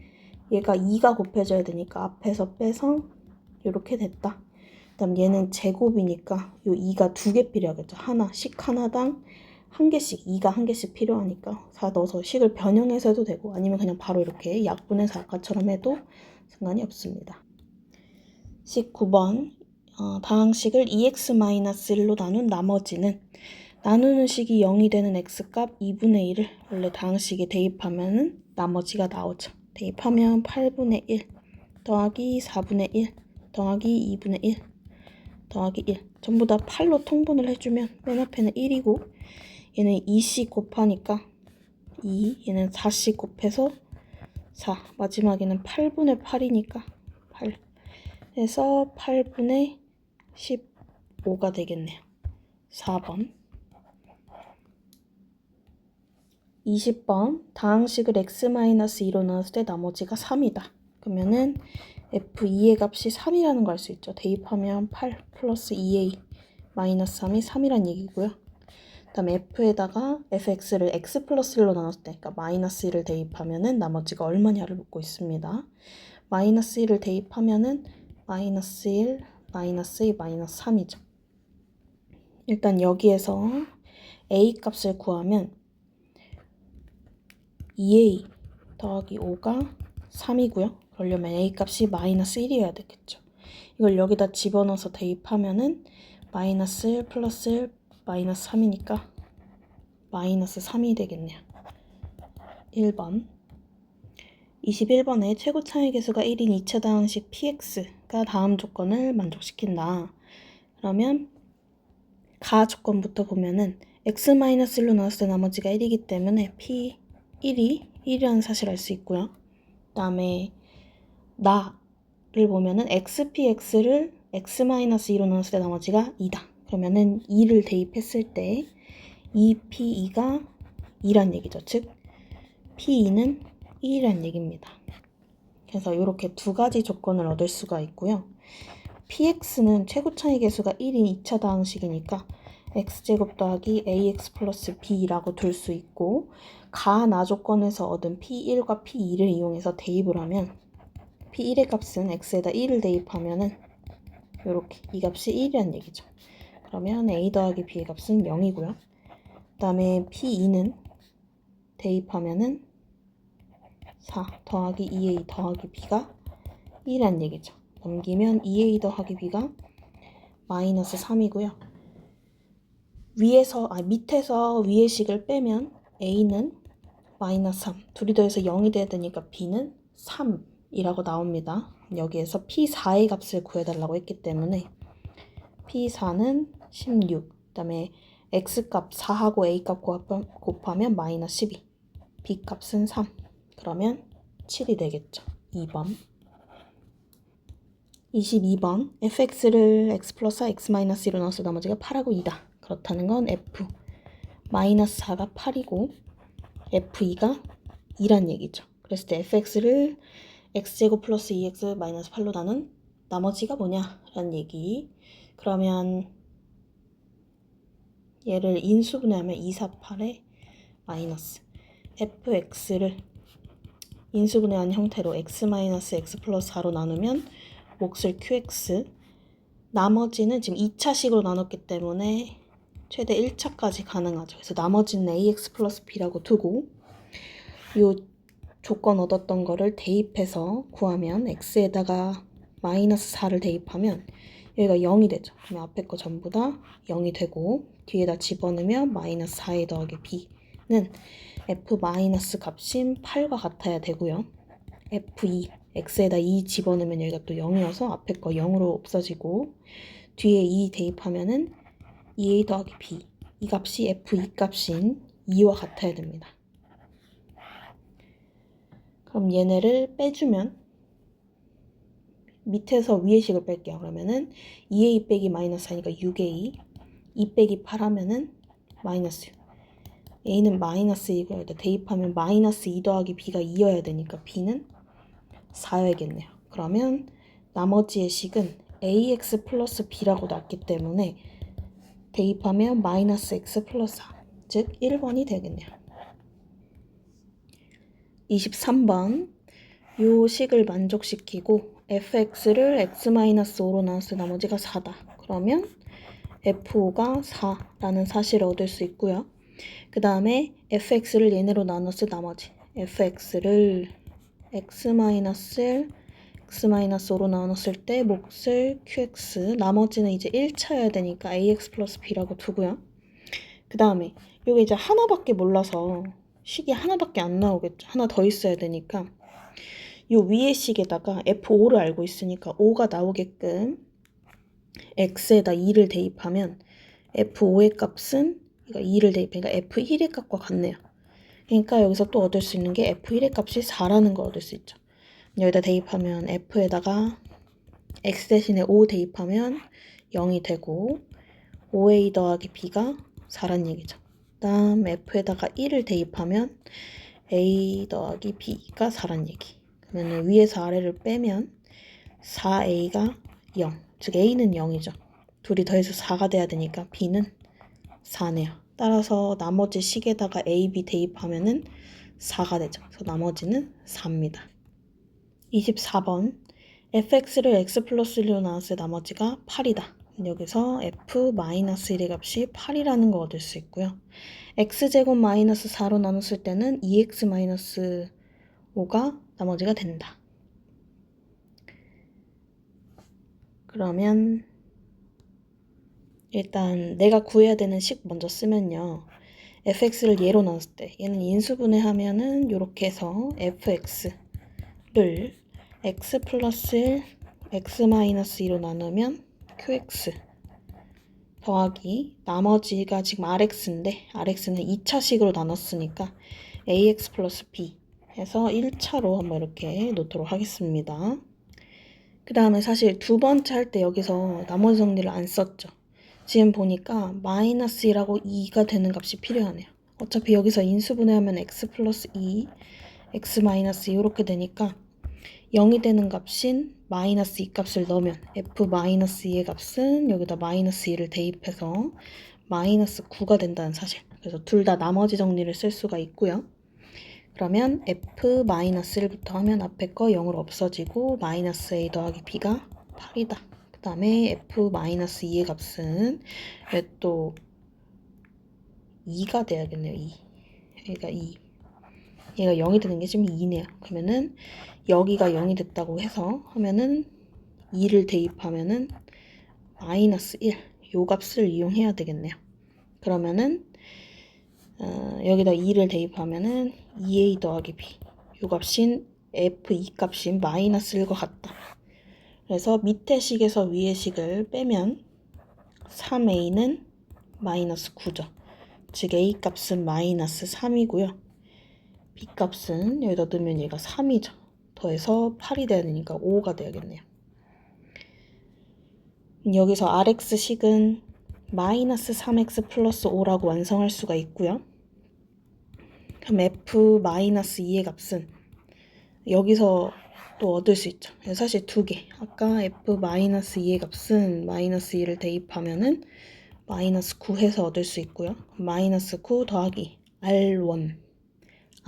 얘가 2가 곱해져야 되니까 앞에서 빼서 이렇게 됐다. 그 다음 얘는 제곱이니까 요 2가 2개 필요하겠죠. 식 하나당 1개씩 2가 1개씩 필요하니까 4 넣어서 식을 변형해서 해도 되고 아니면 그냥 바로 이렇게 약분해서 아까처럼 해도 상관이 없습니다. 19번 다항식을 2x-1로 나눈 나머지는 나누는 식이 0이 되는 x값 2분의 1을 원래 다항식에 대입하면 나머지가 나오죠. 대입하면 8분의 1 더하기 4분의 1 더하기 2분의 1 더하기 1 전부 다 8로 통분을 해주면 맨 앞에는 1이고 얘는 2씩 곱하니까 2, 얘는 4씩 곱해서 4, 마지막에는 8분의 8이니까 8 해서 8분의 15가 되겠네요. 4번 20번 다항식을 x-2로 나눴을 때 나머지가 3이다. 그러면은 f2의 값이 3이라는 걸 알 수 있죠. 대입하면 8 플러스 2a 마이너스 3이 3이란 얘기고요. 그 다음에 f에다가 fx를 x 플러스 1로 나눴을 때 그러니까 마이너스 1을 대입하면은 나머지가 얼마냐를 묻고 있습니다. 마이너스 1을 대입하면은 마이너스 1, 마이너스 2, 마이너스 3이죠. 일단 여기에서 a 값을 구하면 2a 더하기 5가 3이고요. 그러려면 a 값이 마이너스 1이어야 되겠죠. 이걸 여기다 집어넣어서 대입하면은 마이너스 1 플러스 1 마이너스 3이니까 마이너스 3이 되겠네요. 1번 21번에 최고 차이 계수가 1인 2차 다항식 px가 다음 조건을 만족시킨다. 그러면 가 조건부터 보면은 x-1로 나눴을 때 나머지가 1이기 때문에 p1이 1이라는 사실을 알 수 있고요. 그 다음에 나를 보면은 xpx를 x-2로 나눴을 때 나머지가 2다. 그러면은 2를 대입했을 때 2p2가 2란 얘기죠. 즉 p2는 1이란 얘기입니다. 그래서 이렇게 두 가지 조건을 얻을 수가 있고요. px는 최고차이 계수가 1인 2차 다항식이니까 x제곱 더하기 ax 플러스 b라고 둘 수 있고, 가나 조건에서 얻은 p1과 p2를 이용해서 대입을 하면 p1의 값은 x에다 1을 대입하면은 이렇게 이 값이 1이란 얘기죠. 그러면 a 더하기 b의 값은 0이고요. 그 다음에 p2는 대입하면은 4 더하기 2a 더하기 b가 1이란 얘기죠. 넘기면 2a 더하기 b가 마이너스 3이고요. 밑에서 위의 식을 빼면 a는 마이너스 3, 둘이 더해서 0이 돼야 되니까 b는 3이라고 나옵니다. 여기에서 p4의 값을 구해달라고 했기 때문에 p4는 16, 그 다음에 x값 4하고 a값 곱하면 마이너스 12, b값은 3, 그러면 7이 되겠죠. 2번. 22번 fx를 x 플러스 x-1로 넣어서 나머지가 8하고 2다. 그렇다는 건 f 마이너스 4가 8이고 f2가 2란 얘기죠. 그랬을 때 fx를 x제곱 플러스 2x 마이너스 8로 나눈 나머지가 뭐냐 라는 얘기. 그러면 얘를 인수분해하면 2, 4, 8에 마이너스 fx를 인수분해한 형태로 x-x 플러스 4로 나누면 몫을 qx, 나머지는 지금 2차식으로 나눴기 때문에 최대 1차까지 가능하죠. 그래서 나머지는 ax 플러스 b라고 두고 이 조건 얻었던 거를 대입해서 구하면 x에다가 마이너스 4를 대입하면 여기가 0이 되죠. 그러면 앞에 거 전부 다 0이 되고 뒤에다 집어넣으면 마이너스 4에 더하기 b는 f 마이너스 값인 8과 같아야 되고요. f2 x에다 2 집어넣으면 여기가 또 0이어서 앞에 거 0으로 없어지고 뒤에 2 대입하면은 2a 더하기 b, 이 값이 f2 값인 2와 같아야 됩니다. 그럼 얘네를 빼주면 밑에서 위의 식을 뺄게요. 그러면은 2a 빼기 마이너스 4니까 6a, 2 빼기 8 하면은 마이너스 6. a는 마이너스 2고 대입하면 마이너스 2 더하기 b가 2여야 되니까 b는 4여야겠네요. 그러면 나머지의 식은 ax 플러스 b라고 났기 때문에 대입하면 마이너스 x 플러스 4, 즉 1번이 되겠네요. 23번 요 식을 만족시키고 fx를 x-5로 나눴을 때 나머지가 4다. 그러면 f5가 4라는 사실을 얻을 수 있고요. 그 다음에 fx를 얘네로 나눴을 나머지 fx를 x-5로 나눴을 때 몫을 qx, 나머지는 이제 1차여야 되니까 ax 플러스 b라고 두고요. 그 다음에 여기 이제 하나밖에 몰라서 식이 하나밖에 안 나오겠죠. 하나 더 있어야 되니까 요 위의 식에다가 f5를 알고 있으니까 5가 나오게끔 x에다 2를 대입하면 f5의 값은 2를 대입하니까 f1의 값과 같네요. 그러니까 여기서 또 얻을 수 있는 게 f1의 값이 4라는 걸 얻을 수 있죠. 여기다 대입하면 f에다가 x 대신에 5 대입하면 0이 되고 5a 더하기 b가 4란 얘기죠. 그 다음 f에다가 1을 대입하면 a 더하기 b가 4란 얘기. 그러면 위에서 아래를 빼면 4a가 0, 즉 a는 0이죠. 둘이 더해서 4가 돼야 되니까 b는 4네요. 따라서 나머지 식에다가 a, b 대입하면은 4가 되죠. 그래서 나머지는 4입니다. 24번 fx를 x 플러스 1로 나눴을 때 나머지가 8이다. 여기서 f-1의 값이 8이라는 거 얻을 수 있고요. x제곱 마이너스 4로 나눴을 때는 2x 마이너스 5가 나머지가 된다. 그러면 일단 내가 구해야 되는 식 먼저 쓰면요. fx를 얘로 나눴을 때 얘는 인수분해하면은 이렇게 해서 fx를 x 플러스 1, x 마이너스 2로 나누면 qx 더하기 나머지가 지금 rx인데 rx는 2차식으로 나눴으니까 ax 플러스 b 해서 1차로 한번 이렇게 놓도록 하겠습니다. 그 다음에 사실 두 번째 할 때 여기서 나머지 정리를 안 썼죠. 지금 보니까 마이너스 1하고 2가 되는 값이 필요하네요. 어차피 여기서 인수분해하면 x 플러스 2, x 마이너스 2 이렇게 되니까 0이 되는 값인 마이너스 2 값을 넣으면 f 마이너스 2의 값은 여기다 마이너스 2를 대입해서 마이너스 9가 된다는 사실. 그래서 둘 다 나머지 정리를 쓸 수가 있고요. 그러면 f 마이너스 1부터 하면 앞에 거 0으로 없어지고 마이너스 a 더하기 b가 8이다. 그 다음에 f 마이너스 2의 값은 또 2가 돼야겠네요. 2. 여기가 2. 얘가 0이 되는 게 지금 2네요. 그러면은 여기가 0이 됐다고 해서 하면은 2를 대입하면은 마이너스 1. 요 값을 이용해야 되겠네요. 그러면은 여기다 2를 대입하면은 2a 더하기 b. 요 값인 f2 값인 마이너스 1과 같다. 그래서 밑에 식에서 위에 식을 빼면 3a는 마이너스 9죠. 즉 a 값은 마이너스 3이고요. b 값은 여기다 넣으면 얘가 3이죠. 더해서 8이 돼야 되니까 5가 돼야겠네요. 여기서 rx식은 마이너스 3x 플러스 5라고 완성할 수가 있고요. 그럼 f 마이너스 2의 값은 여기서 또 얻을 수 있죠. 사실 두 개. 아까 f 마이너스 2의 값은 마이너스 2를 대입하면은 마이너스 9 해서 얻을 수 있고요. 마이너스 9 더하기 r1.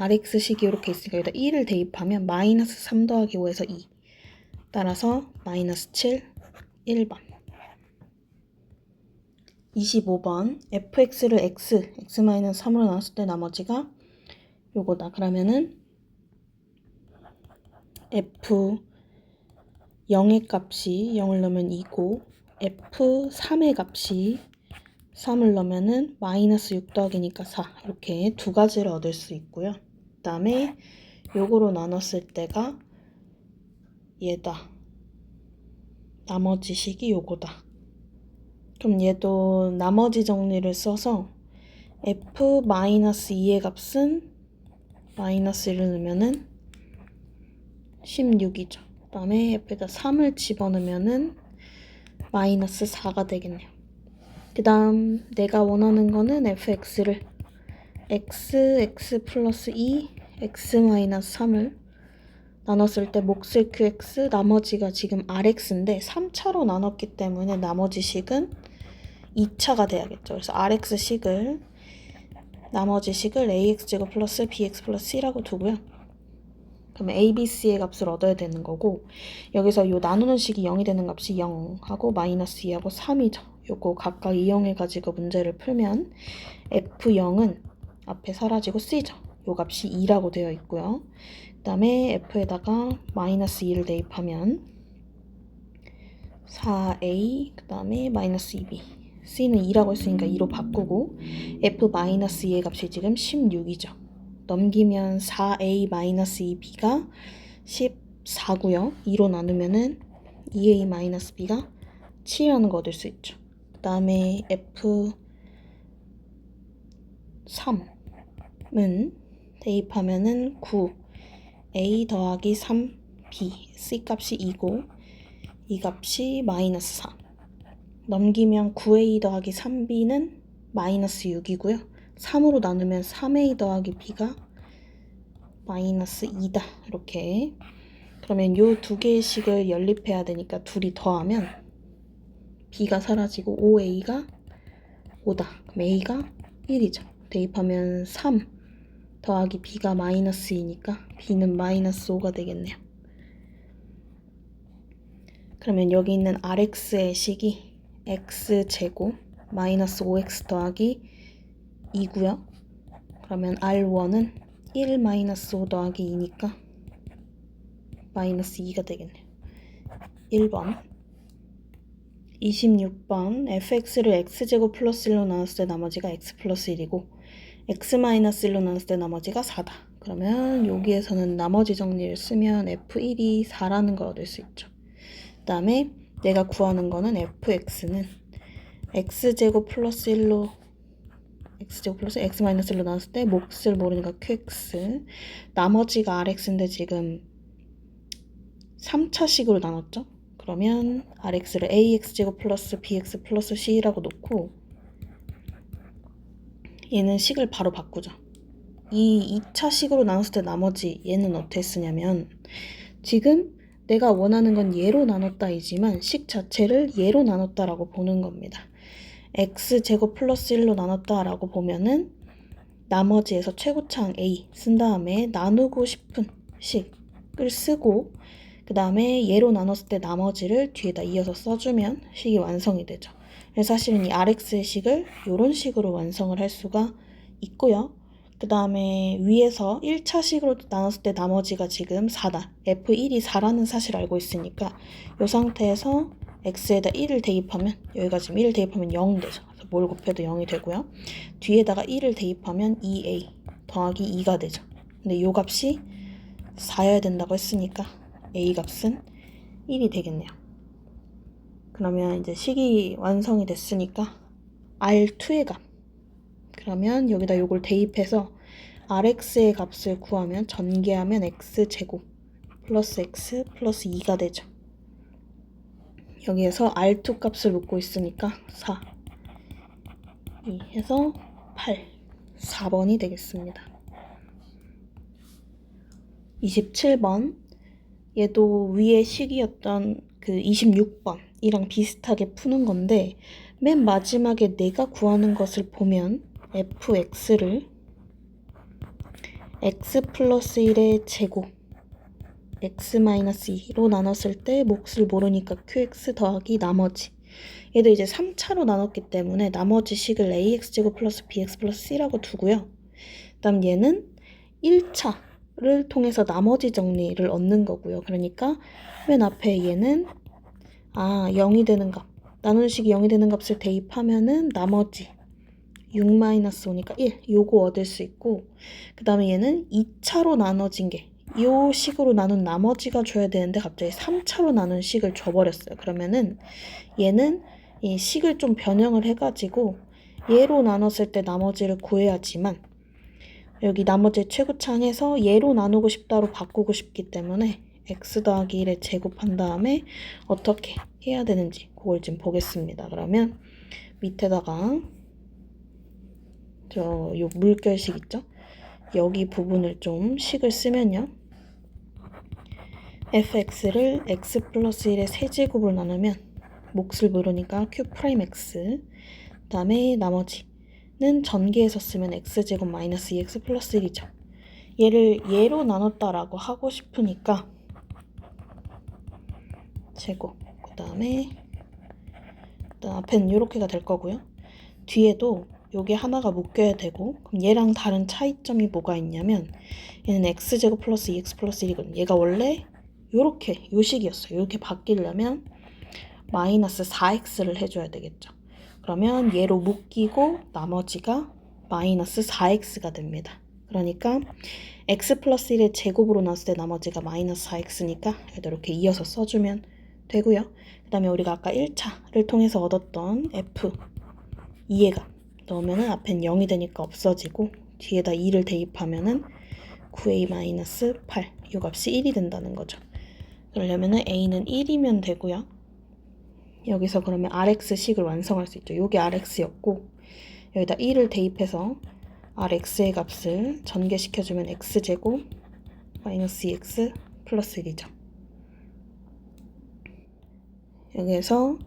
rx식이 이렇게 있으니까 여기다 1을 대입하면 마이너스 3 더하기 5에서 2. 따라서 마이너스 7, 1번. 25번 fx를 x-3으로 나눴을 때 나머지가 요거다. 그러면은 f 0의 값이 0을 넣으면 2고 f 3의 값이 3을 넣으면은 마이너스 6 더하기니까 4. 이렇게 두 가지를 얻을 수 있고요. 그 다음에 요거로 나눴을 때가 얘다. 나머지 식이 요거다. 그럼 얘도 나머지 정리를 써서 f-2의 값은 마이너스 1을 넣으면은 16이죠. 그 다음에 f에다 3을 집어넣으면은 마이너스 4가 되겠네요. 그 다음 내가 원하는 거는 fx를 x 플러스 2, x 마이너스 3을 나눴을 때 몫을 qx, 나머지가 지금 rx인데 3차로 나눴기 때문에 나머지 식은 2차가 돼야겠죠. 그래서 rx식을 나머지 식을 ax제곱 플러스 bx 플러스 c라고 두고요. 그러면 a, b, c의 값을 얻어야 되는 거고 여기서 요 나누는 식이 0이 되는 값이 0하고 마이너스 2하고 3이죠. 요거 각각 이용해가지고 문제를 풀면 f0은 앞에 사라지고 c죠. 요 값이 2라고 되어 있고요. 그 다음에 f에다가 마이너스 2를 대입하면 4a 그 다음에 마이너스 2b c는 2라고 했으니까 2로 바꾸고 f-2의 값이 지금 16이죠. 넘기면 4a-2b가 14고요. 2로 나누면은 2a-b가 7이라는 거 얻을 수 있죠. 그 다음에 f3은 대입하면은 9a 더하기 3b c 값이 2고 이 값이 마이너스 4. 넘기면 9a 더하기 3b는 마이너스 6이고요. 3으로 나누면 3a 더하기 b가 마이너스 2다. 이렇게. 그러면 요 두 개의 식을 연립해야 되니까 둘이 더하면 b가 사라지고 5a가 5다. 그럼 a가 1이죠. 대입하면 3 더하기 b가 마이너스 2니까 b는 마이너스 5가 되겠네요. 그러면 여기 있는 rx의 식이 x제곱 마이너스 5x 더하기 2고요. 그러면 r1은 1 마이너스 5 더하기 2니까 마이너스 2가 되겠네요. 1번 26번 fx를 x제곱 플러스 1로 나눴을 때 나머지가 x 플러스 1이고 x 마이너스 1로 나눴을 때 나머지가 4다. 그러면 여기에서는 나머지 정리를 쓰면 f1이 4라는 걸 얻을 수 있죠. 그 다음에 내가 구하는 거는 fx는 x제곱 플러스 1로 x제곱 플러스 x 마이너스 1로 나눴을 때 몫을 모르니까 qx, 나머지가 rx인데 지금 3차식으로 나눴죠? 그러면 rx를 ax제곱 플러스 bx 플러스 c라고 놓고 얘는 식을 바로 바꾸죠. 이 2차식으로 나눴을 때 나머지 얘는 어떻게 쓰냐면 지금 내가 원하는 건 얘로 나눴다이지만 식 자체를 얘로 나눴다라고 보는 겁니다. x제곱 플러스 1로 나눴다라고 보면은 나머지에서 최고차항 a 쓴 다음에 나누고 싶은 식을 쓰고 그 다음에 얘로 나눴을 때 나머지를 뒤에다 이어서 써주면 식이 완성이 되죠. 그래서 사실은 이 rx의 식을 이런 식으로 완성을 할 수가 있고요. 그 다음에 위에서 1차식으로 나눴을 때 나머지가 지금 4다. f1이 4라는 사실을 알고 있으니까 이 상태에서 x에다 1을 대입하면 여기가 지금 1을 대입하면 0 되죠. 그래서 뭘 곱해도 0이 되고요. 뒤에다가 1을 대입하면 2a 더하기 2가 되죠. 근데 이 값이 4여야 된다고 했으니까 a 값은 1이 되겠네요. 그러면 이제 식이 완성이 됐으니까 R2의 값. 그러면 여기다 요걸 대입해서 Rx의 값을 구하면 전개하면 X제곱 플러스 X 플러스 2가 되죠. 여기에서 R2 값을 묻고 있으니까 4, 2 해서 8, 4번이 되겠습니다. 27번 얘도 위에 식이었던 그 26번이랑 비슷하게 푸는 건데 맨 마지막에 내가 구하는 것을 보면 fx를 x 플러스 1의 제곱 x 마이너스 2로 나눴을 때 몫을 모르니까 qx 더하기 나머지 얘도 이제 3차로 나눴기 때문에 나머지 식을 ax제곱 플러스 bx 플러스 c라고 두고요. 그 다음 얘는 1차를 통해서 나머지 정리를 얻는 거고요. 그러니까 맨 앞에 얘는 0이 되는 값 나누는 식이 0이 되는 값을 대입하면은 나머지 6-5니까 1 요거 얻을 수 있고 그 다음에 얘는 2차로 나눠진 게 요 식으로 나눈 나머지가 줘야 되는데 갑자기 3차로 나눈 식을 줘버렸어요. 그러면은 얘는 이 식을 좀 변형을 해가지고 얘로 나눴을 때 나머지를 구해야지만 여기 나머지 최고차항에서 얘로 나누고 싶다로 바꾸고 싶기 때문에 x 더하기 1에 제곱한 다음에 어떻게 해야 되는지 그걸 지금 보겠습니다. 그러면 밑에다가 요 물결식 있죠? 여기 부분을 좀 식을 쓰면요. fx를 x 플러스 1의 세제곱을 나누면 몫을 모르니까 q'x 그 다음에 나머지는 전개해서 쓰면 x제곱 마이너스 2x 플러스 1이죠. 얘를 얘로 나눴다라고 하고 싶으니까 제곱 그 다음에 앞에는 이렇게가 될 거고요. 뒤에도 요게 하나가 묶여야 되고 그럼 얘랑 다른 차이점이 뭐가 있냐면 얘는 x제곱 플러스 2x 플러스 1이거든요. 얘가 원래 요렇게 요 식이었어요. 이렇게 바뀌려면 마이너스 4x를 해줘야 되겠죠. 그러면 얘로 묶이고 나머지가 마이너스 4x가 됩니다. 그러니까 x 플러스 1의 제곱으로 나왔을 때 나머지가 마이너스 4x니까 이렇게 이어서 써주면 되고요. 그 다음에 우리가 아까 1차를 통해서 얻었던 f 2의 값 넣으면은 앞엔 0이 되니까 없어지고 뒤에다 2를 대입하면은 9a-8 이 값이 1이 된다는 거죠. 그러려면은 a는 1이면 되고요. 여기서 그러면 rx식을 완성할 수 있죠. 요게 rx였고 여기다 1을 대입해서 rx의 값을 전개시켜주면 x제곱 마이너스 2x 플러스 1이죠. 여기에서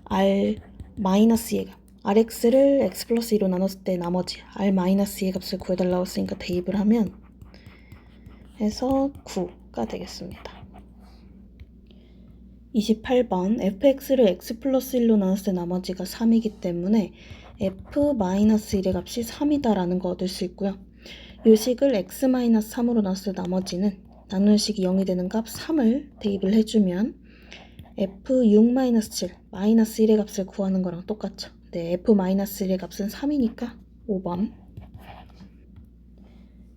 r 마이너스 2의 값 rx를 x 플러스 2로 나눴을 때 나머지 r 마이너스 2의 값을 구해달라고 했으니까 대입을 하면 해서 9가 되겠습니다. 28번 fx를 x 플러스 1로 나눴을 때 나머지가 3이기 때문에 f 마이너스 1의 값이 3이다 라는 거 얻을 수 있고요. 이 식을 x 마이너스 3으로 나눴을 때 나머지는 나누는 식이 0이 되는 값 3을 대입을 해주면 f 6 마이너스 7 마이너스 1의 값을 구하는 거랑 똑같죠. 네, f 마이너스 1의 값은 3이니까 5번.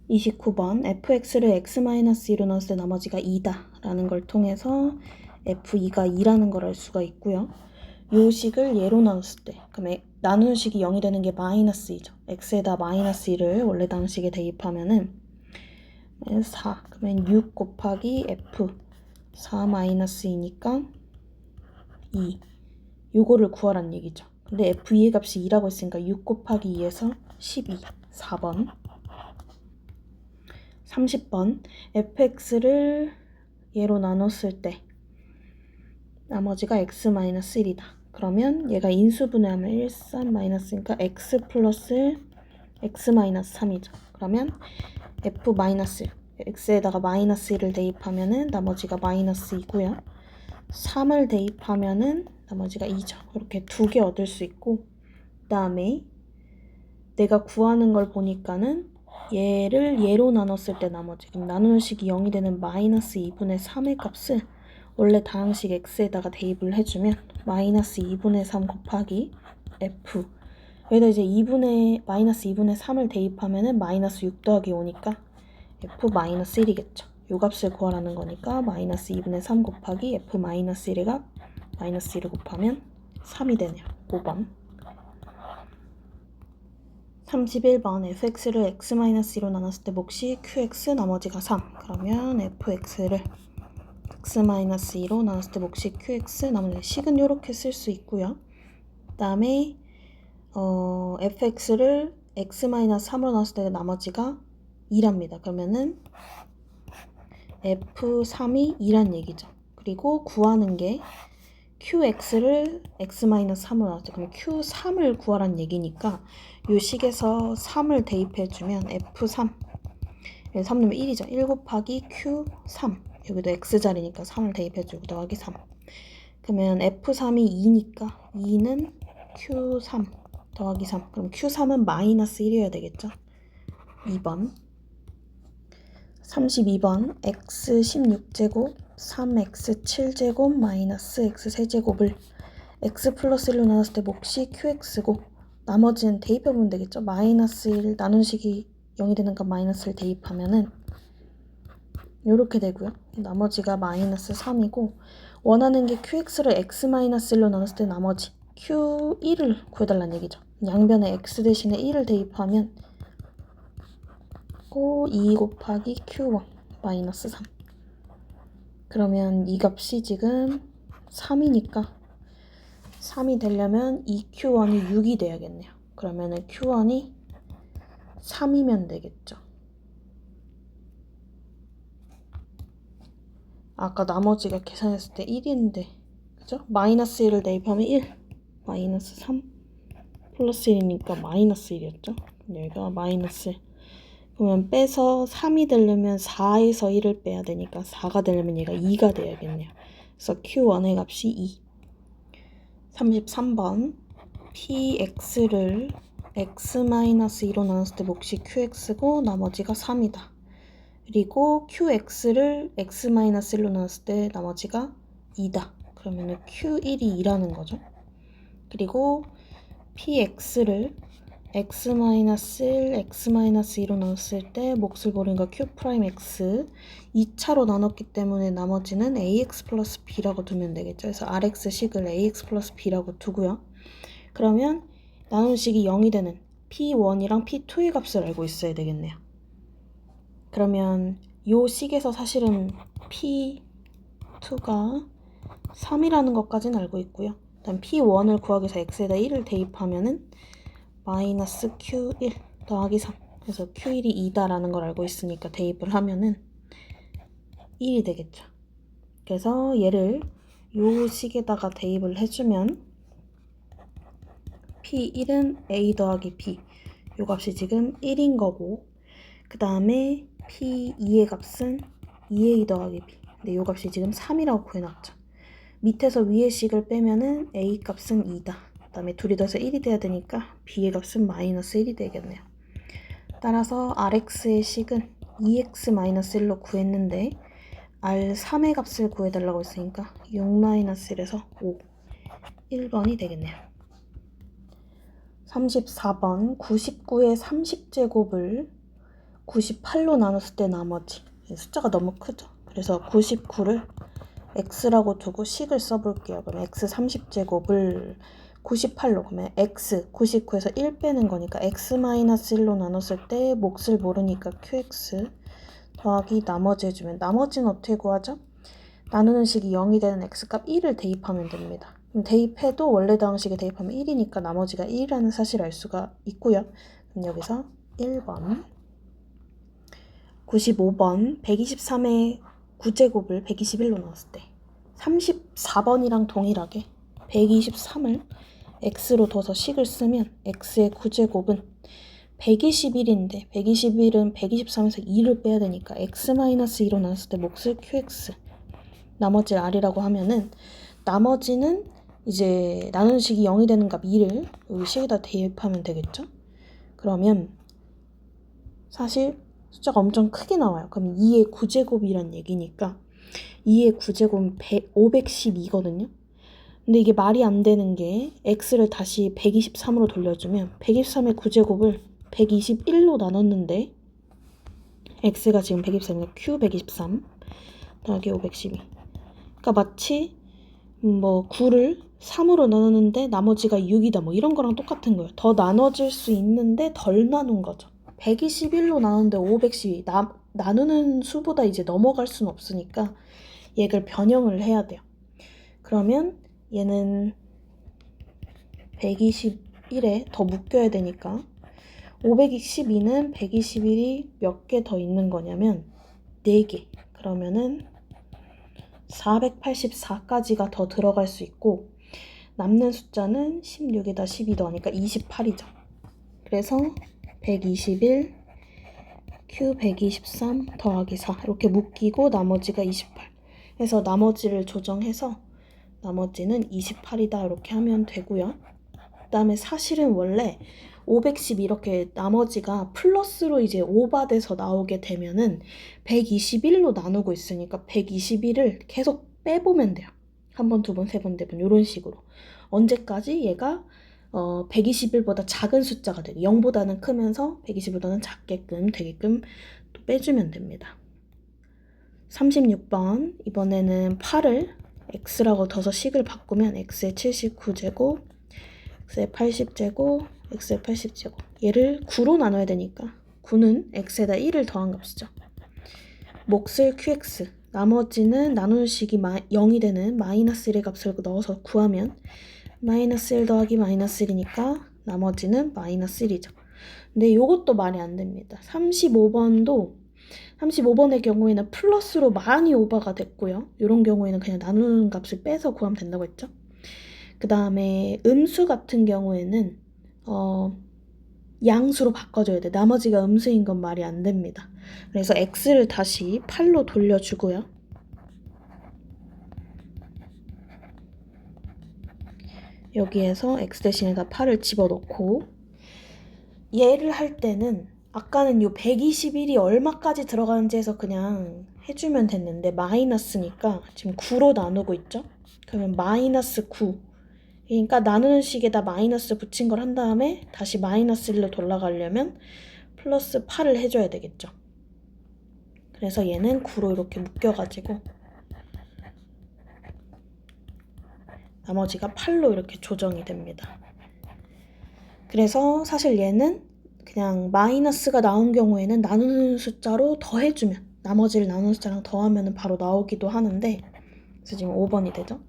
29번 fx를 x 마이너스 2로 나눴을 때 나머지가 2다 라는 걸 통해서 f2가 2라는 걸 알 수가 있고요. 요 식을 얘로 나눴을 때 그럼 나누는 식이 0이 되는 게 마이너스 2죠. x에다 마이너스 2를 원래 방식에 대입하면은 4 그러면 6 곱하기 f 4 마이너스 2니까 2 요거를 구하란 얘기죠. 근데 f2의 값이 2라고 했으니까 6 곱하기 2에서 12 4번 30번 fx를 얘로 나눴을 때 나머지가 x-1이다. 그러면 얘가 인수분해하면 1, 3 마이너스니까 x 플러스 x-3이죠. 그러면 f 마이너스 x에다가 마이너스 1을 대입하면은 나머지가 마이너스 2고요. 3을 대입하면은 나머지가 2죠. 이렇게 두 개 얻을 수 있고 그 다음에 내가 구하는 걸 보니까는 얘를 얘로 나눴을 때 나머지 그럼 나누는 식이 0이 되는 마이너스 2분의 3의 값을 원래 다항식 x에다가 대입을 해주면 마이너스 2분의 3 곱하기 f 여기다 이제 마이너스 2분의 3을 대입하면은 마이너스 6 더하기 5니까 f 마이너스 1이겠죠. 요 값을 구하라는 거니까 마이너스 2분의 3 곱하기 f 마이너스 1의 값 마이너스 1을 곱하면 3이 되네요. 5번 31번 fx를 x-2로 나눴을 때 몫이 qx 나머지가 3 그러면 fx를 x-2로 나눴을 때 몫이 qx 나머지 식은 이렇게 쓸 수 있고요. 그 다음에 fx를 x-3으로 나눴을 때 나머지가 2랍니다. 그러면은 f3이 2란 얘기죠. 그리고 구하는 게 qx를 x-3으로 나왔죠. 그럼 q3을 구하란 얘기니까 요 식에서 3을 대입해주면 f3 3 넣으면 1이죠. 1 곱하기 q3 여기도 x자리니까 3을 대입해주고 더하기 3 그러면 f3이 2니까 2는 q3 더하기 3 그럼 q3은 마이너스 1이어야 되겠죠. 2번 32번 x 16제곱 3x7제곱 마이너스 x 세제곱을 x 플러스 1로 나눴을 때 몫이 qx고 나머지는 대입해보면 되겠죠. 마이너스 1 나눈 식이 0이 되는 값 마이너스를 대입하면은 이렇게 되고요. 나머지가 마이너스 3이고 원하는 게 qx를 x-1로 나눴을 때 나머지 q1을 구해달라는 얘기죠. 양변에 x 대신에 1을 대입하면 2 곱하기 q1 마이너스 3 그러면 이 값이 지금 3이니까 3이 되려면 이 q1이 6이 돼야겠네요. 그러면은 q1이 3이면 되겠죠. 아까 나머지가 계산했을 때 1인데 그죠? 마이너스 1을 대입하면 1 마이너스 3 플러스 1이니까 마이너스 1이었죠. 여기가 마이너스 1 그러면 빼서 3이 되려면 4에서 1을 빼야 되니까 4가 되려면 얘가 2가 돼야겠네요. 그래서 q1의 값이 2 33번 px를 x-2로 나눴을 때 몫이 qx고 나머지가 3이다. 그리고 qx를 x-1로 나눴을 때 나머지가 2다. 그러면 q1이 2라는 거죠. 그리고 px를 x-1, x-2로 나눴을 때 몫을 버리니까 q'x 2차로 나눴기 때문에 나머지는 ax 플러스 b라고 두면 되겠죠. 그래서 rx식을 ax 플러스 b라고 두고요. 그러면 나누는 식이 0이 되는 p1이랑 p2의 값을 알고 있어야 되겠네요. 그러면 요 식에서 사실은 p2가 3이라는 것까지는 알고 있고요. 일단 p1을 구하기 위해서 x에다 1을 대입하면은 마이너스 q1 더하기 3 그래서 q1이 2다라는 걸 알고 있으니까 대입을 하면은 1이 되겠죠. 그래서 얘를 요 식에다가 대입을 해주면 p1은 a 더하기 b 요 값이 지금 1인 거고 그 다음에 p2의 값은 2a 더하기 b 근데 요 값이 지금 3이라고 구해놨죠. 밑에서 위의 식을 빼면은 a 값은 2다. 그 다음에 둘이 더해서 1이 돼야 되니까 b의 값은 마이너스 1이 되겠네요. 따라서 rx의 식은 2x-1로 구했는데 r3의 값을 구해달라고 했으니까 6-1에서 5 1번이 되겠네요. 34번 99의 30제곱을 98로 나눴을 때 나머지 숫자가 너무 크죠. 그래서 99를 x라고 두고 식을 써볼게요. 그럼 x 30제곱을 98로 그러면 x 99에서 1 빼는 거니까 x-1로 나눴을 때 몫을 모르니까 qx 더하기 나머지 해주면 나머지는 어떻게 구하죠? 나누는 식이 0이 되는 x값 1을 대입하면 됩니다. 그럼 대입해도 원래 방식에 대입하면 1이니까 나머지가 1이라는 사실을 알 수가 있고요. 그럼 여기서 1번 95번 123의 9제곱을 121로 나눴을 때 34번이랑 동일하게 123을 x로 둬서 식을 쓰면 x의 9제곱은 121인데 121은 123에서 2를 빼야 되니까 x-2로 나눴을 때 몫을 qx 나머지 r이라고 하면은 나머지는 이제 나누는 식이 0이 되는 값 2를 여기 식에다 대입하면 되겠죠? 그러면 사실 숫자가 엄청 크게 나와요. 그럼 2의 9제곱이란 얘기니까 2의 9제곱은 512거든요. 근데 이게 말이 안 되는 게 x를 다시 123으로 돌려주면 123의 9제곱을 121로 나눴는데 x가 지금 123이니까 q 123 더하기 512 그러니까 마치 뭐 9를 3으로 나눴는데 나머지가 6이다 뭐 이런 거랑 똑같은 거예요. 더 나눠질 수 있는데 덜 나눈 거죠. 121로 나누는데 512 나누는 수보다 이제 넘어갈 수는 없으니까 얘를 변형을 해야 돼요. 그러면 얘는 121에 더 묶여야 되니까 512는 121이 몇 개 더 있는 거냐면 4개. 그러면은 484까지가 더 들어갈 수 있고 남는 숫자는 16에다 12 더하니까 28이죠. 그래서 121 q 123 더하기 4 이렇게 묶이고 나머지가 28 해서 나머지를 조정해서 나머지는 28이다 이렇게 하면 되고요. 그 다음에 사실은 원래 510 이렇게 나머지가 플러스로 이제 오버돼서 나오게 되면은 121로 나누고 있으니까 121을 계속 빼보면 돼요. 한 번, 두 번, 세 번, 네 번 이런 식으로. 언제까지 얘가 121보다 작은 숫자가 되고 0보다는 크면서 121보다는 작게끔 되게끔 또 빼주면 됩니다. 36번 이번에는 8을 x라고 둬서 식을 바꾸면 x의 79제곱 x의 80제곱 x의 80제곱 얘를 9로 나눠야 되니까 9는 x에다 1을 더한 값이죠. 몫을 qx 나머지는 나누는 식이 0이 되는 마이너스 1의 값을 넣어서 구하면 마이너스 1 더하기 마이너스 1이니까 나머지는 마이너스 1이죠. 근데 이것도 말이 안 됩니다. 35번의 경우에는 플러스로 많이 오버가 됐고요. 이런 경우에는 그냥 나누는 값을 빼서 구하면 된다고 했죠. 그 다음에 음수 같은 경우에는 양수로 바꿔줘야 돼. 나머지가 음수인 건 말이 안 됩니다. 그래서 x를 다시 8로 돌려주고요. 여기에서 x 대신에다 8을 집어넣고 얘를 할 때는 아까는 요 121이 얼마까지 들어가는지 해서 그냥 해주면 됐는데 마이너스니까 지금 9로 나누고 있죠? 그러면 마이너스 9 그러니까 나누는 식에다 마이너스 붙인 걸 한 다음에 다시 마이너스 1로 돌아가려면 플러스 8을 해줘야 되겠죠. 그래서 얘는 9로 이렇게 묶여가지고 나머지가 8로 이렇게 조정이 됩니다. 그래서 사실 얘는 그냥 마이너스가 나온 경우에는 나누는 숫자로 더해주면 나머지를 나누는 숫자랑 더하면 바로 나오기도 하는데 그래서 지금 5번이 되죠.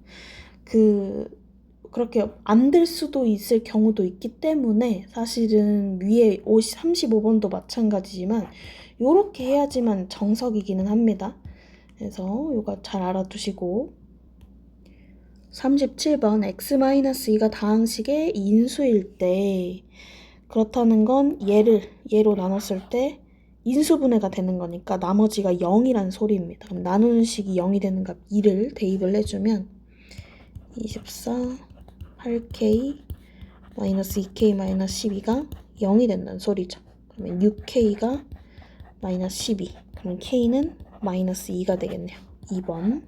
그렇게 안 될 수도 있을 경우도 있기 때문에 사실은 위에 35번도 마찬가지지만 이렇게 해야지만 정석이기는 합니다. 그래서 이거 잘 알아두시고 37번 x-2가 다항식의 인수일 때 그렇다는 건 얘로 나눴을 때 인수분해가 되는 거니까 나머지가 0이란 소리입니다. 그럼 나누는 식이 0이 되는 값 2를 대입을 해주면 24 8k 마이너스 2k 마이너스 12가 0이 된다는 소리죠. 그러면 6k가 마이너스 12 그러면 k는 마이너스 2가 되겠네요. 2번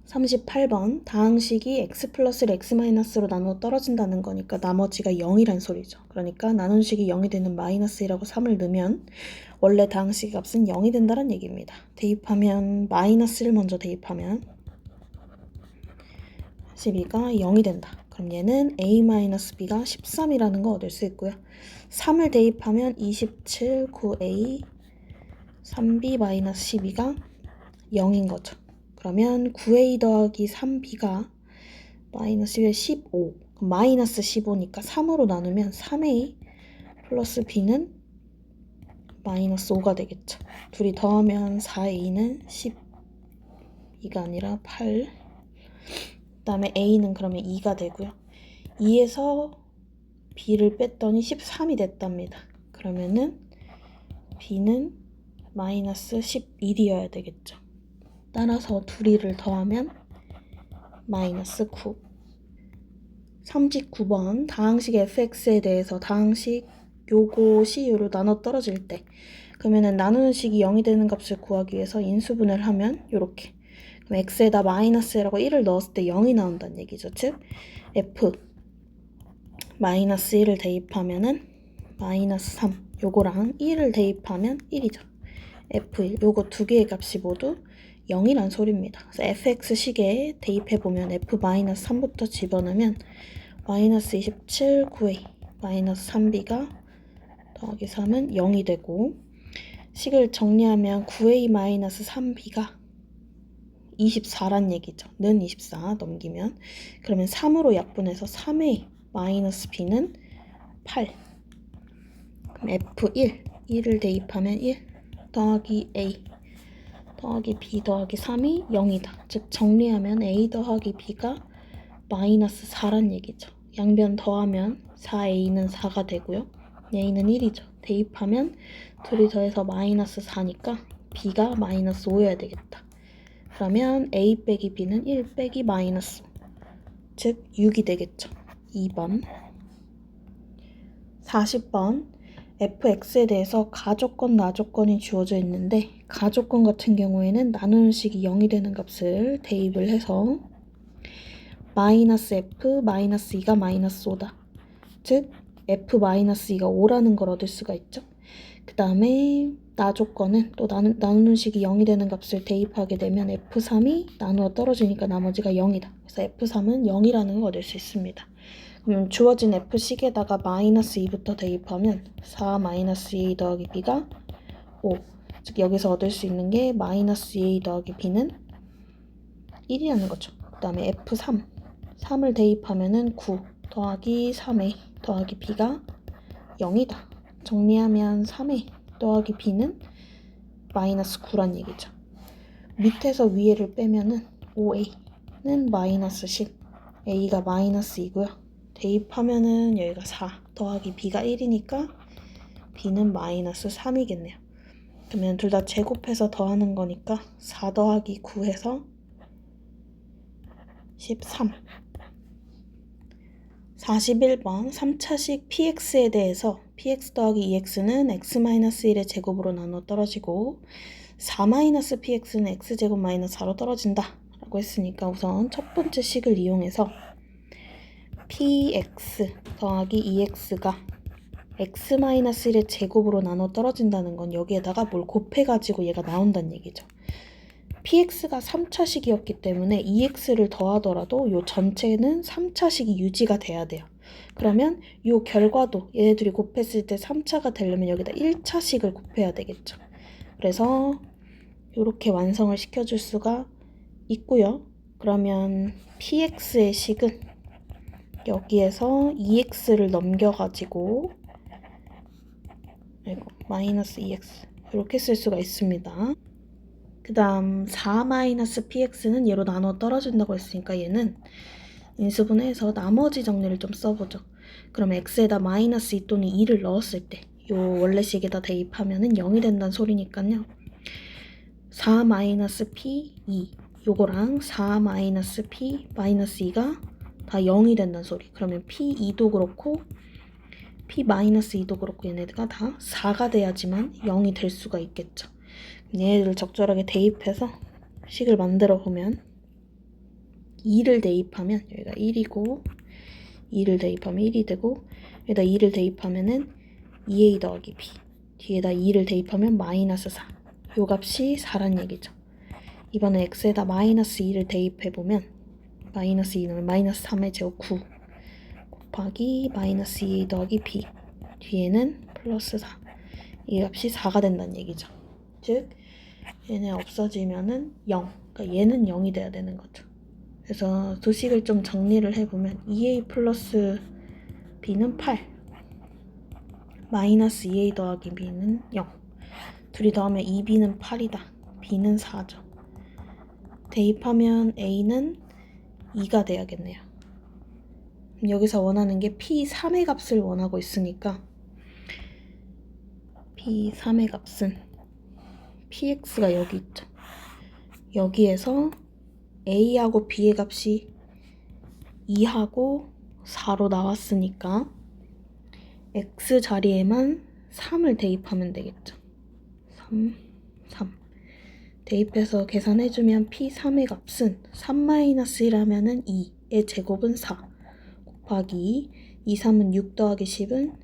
38번 다항식이 x 플러스를 x 마이너스로 나누어 떨어진다는 거니까 나머지가 0이란 소리죠. 그러니까 나누는 식이 0이 되는 마이너스 1하고 3을 넣으면 원래 다항식 값은 0이 된다는 얘기입니다. 대입하면 마이너스 1 먼저 대입하면 12가 0이 된다. 그럼 얘는 a-b가 13이라는 거 얻을 수 있고요. 3을 대입하면 27, 9a, 3b-12가 0인 거죠. 그러면 9a 더하기 3b가 마이너스 1, 15, 마이너스 15니까 3으로 나누면 3a 플러스 b는 마이너스 5가 되겠죠. 둘이 더하면 4a는 12가 아니라 8. 그 다음에 a는 그러면 2가 되고요. 2에서 b를 뺐더니 13이 됐답니다. 그러면은 b는 마이너스 11이어야 되겠죠. 따라서 둘이를 더하면 마이너스 9. 39번 다항식 fx에 대해서 다항식 요거 CU로 나눠 떨어질 때 그러면은 나누는 식이 0이 되는 값을 구하기 위해서 인수분해를 하면 요렇게 그럼 x에다 마이너스라고 1을 넣었을 때 0이 나온다는 얘기죠. 즉 f 마이너스 1을 대입하면은 마이너스 3 요거랑 1을 대입하면 1이죠. f1 요거 두 개의 값이 모두 0이란 소리입니다. 그래서 fx식에 대입해보면 f-3부터 집어넣으면 마이너스 27, 9a, 마이너스 3b가 더하기 3은 0이 되고 식을 정리하면 9a-3b가 24란 얘기죠. 는 24 넘기면 그러면 3으로 약분해서 3a-b는 8. 그럼 f1, 1을 대입하면 1 더하기 a 더하기 b 더하기 3이 0이다. 즉 정리하면 a 더하기 b가 마이너스 4란 얘기죠. 양변 더하면 4a는 4가 되고요. a는 1이죠. 대입하면 둘이 더해서 마이너스 4니까 b가 마이너스 5여야 되겠다. 그러면 a 빼기 b는 1 빼기 마이너스 5. 즉 6이 되겠죠. 2번 40번 fx에 대해서 가조건, 나조건이 주어져 있는데 가조건 같은 경우에는 나누는 식이 0이 되는 값을 대입을 해서 마이너스 f 마이너스 2가 마이너스 5다. 즉 f 마이너스 2가 5라는 걸 얻을 수가 있죠. 그 다음에 나조건은 또 나누는 식이 0이 되는 값을 대입하게 되면 f3이 나누어 떨어지니까 나머지가 0이다. 그래서 f3은 0이라는 걸 얻을 수 있습니다. 그럼 주어진 f식에다가 마이너스 2부터 대입하면 4 마이너스 2a 더하기 b가 5. 즉 여기서 얻을 수 있는 게 마이너스 2a 더하기 b는 1이라는 거죠. 그 다음에 f3. 3을 대입하면은 9 더하기 3a 더하기 b가 0이다. 정리하면 3a 더하기 b는 마이너스 9란 얘기죠. 밑에서 위에를 빼면은 5a는 마이너스 10, a가 마이너스 2고요. 대입하면은 여기가 4 더하기 b가 1이니까 b는 마이너스 3이겠네요. 그러면 둘 다 제곱해서 더하는 거니까 4 더하기 9 해서 13. 41번 3차식 px에 대해서 px 더하기 2x는 x-1의 제곱으로 나눠 떨어지고 4-px는 x제곱 마이너스 4로 떨어진다 라고 했으니까 우선 첫 번째 식을 이용해서 px 더하기 2x가 x-1의 제곱으로 나눠 떨어진다는 건 여기에다가 뭘 곱해가지고 얘가 나온다는 얘기죠. px가 3차식이었기 때문에 2x를 더하더라도 이 전체는 3차식이 유지가 돼야 돼요. 그러면 이 결과도 얘네들이 곱했을 때 3차가 되려면 여기다 1차식을 곱해야 되겠죠. 그래서 이렇게 완성을 시켜줄 수가 있고요. 그러면 px의 식은 여기에서 2x를 넘겨가지고 마이너스 2x 이렇게 쓸 수가 있습니다. 그 다음 4-px는 얘로 나눠 떨어진다고 했으니까 얘는 인수분해해서 나머지 정리를 좀 써보죠. 그럼 x에다 마이너스 2 또는 2를 넣었을 때 요 원래식에다 대입하면은 0이 된다는 소리니까요. 4-p 2 요거랑 4-p 마이너스 2가 다 0이 된다는 소리. 그러면 p2도 그렇고 p-2도 그렇고 얘네가 다 4가 돼야지만 0이 될 수가 있겠죠. 얘네들을 적절하게 대입해서 식을 만들어 보면 2를 대입하면 여기가 1이고 2를 대입하면 1이 되고 여기다 2를 대입하면은 2a 더하기 b 뒤에다 2를 대입하면 마이너스 4 요 값이 4란 얘기죠. 이번에 x에다 마이너스 2를 대입해 보면 마이너스 2 넣으면 마이너스 3의 제곱 9 곱하기 마이너스 2 더하기 b 뒤에는 플러스 4 이 값이 4가 된다는 얘기죠. 즉 얘네 없어지면은 0 그러니까 얘는 0이 돼야 되는 거죠. 그래서 도식을 좀 정리를 해보면 2a 플러스 b는 8 마이너스 2a 더하기 b는 0 둘이 더하면 2b는 8이다. b는 4죠. 대입하면 a는 2가 돼야겠네요. 여기서 원하는 게 P3의 값을 원하고 있으니까 P3의 값은 PX가 여기 있죠. 여기에서 A하고 B의 값이 2하고 4로 나왔으니까 X 자리에만 3을 대입하면 되겠죠. 3 대입해서 계산해주면 P3의 값은 3-1하면은 2의 제곱은 4 곱하기 2, 3은 6 더하기 10은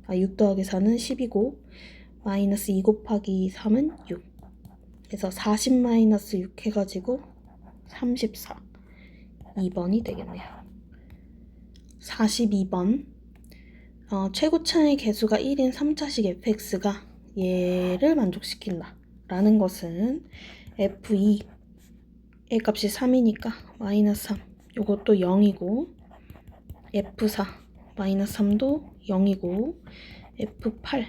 6 더하기 4는 10이고 마이너스 2 곱하기 3은 6 그래서 40 마이너스 6 해가지고 34 2번이 되겠네요. 42번 최고차의 개수가 1인 3차식 fx가 얘를 만족시킨다 라는 것은 f2의 값이 3이니까 마이너스 3 요것도 0이고 f4 마이너스 3도 0이고 f8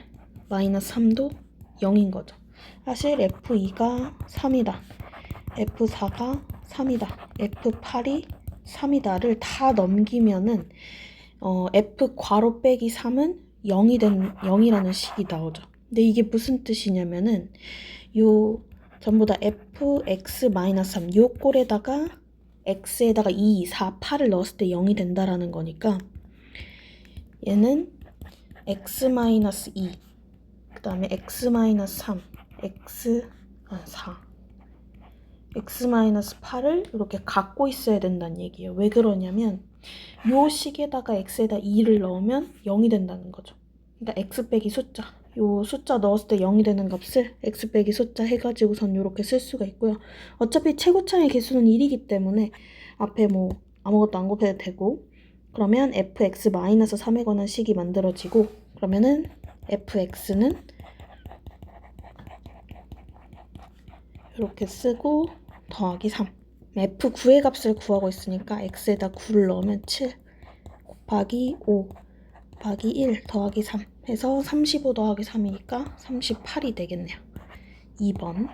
마이너스 3도 0인 거죠. 사실 f2가 3이다 f4가 3이다 f8이 3이다를 다 넘기면은 f 괄호 빼기 3은 0이라는 식이 나오죠. 근데 이게 무슨 뜻이냐면은 요 전부 다 fx-3 요 꼴에다가 x에다가 2, 4, 8을 넣었을 때 0이 된다라는 거니까 얘는 x-2 그 다음에 x-3 4 x-8을 이렇게 갖고 있어야 된다는 얘기예요. 왜 그러냐면 요 식에다가 x에다 2를 넣으면 0이 된다는 거죠. 그러니까 x 빼기 숫자 요 숫자 넣었을 때 0이 되는 값을 x 빼기 숫자 해가지고선 이렇게 쓸 수가 있고요. 어차피 최고차의 개수는 1이기 때문에 앞에 뭐 아무것도 안 곱해도 되고 그러면 fx-3에 관한 식이 만들어지고 그러면은 fx는 이렇게 쓰고 더하기 3 f9의 값을 구하고 있으니까 x에다 9를 넣으면 7 곱하기 5 곱하기 1 더하기 3 해서 35 더하기 3이니까 38이 되겠네요. 2번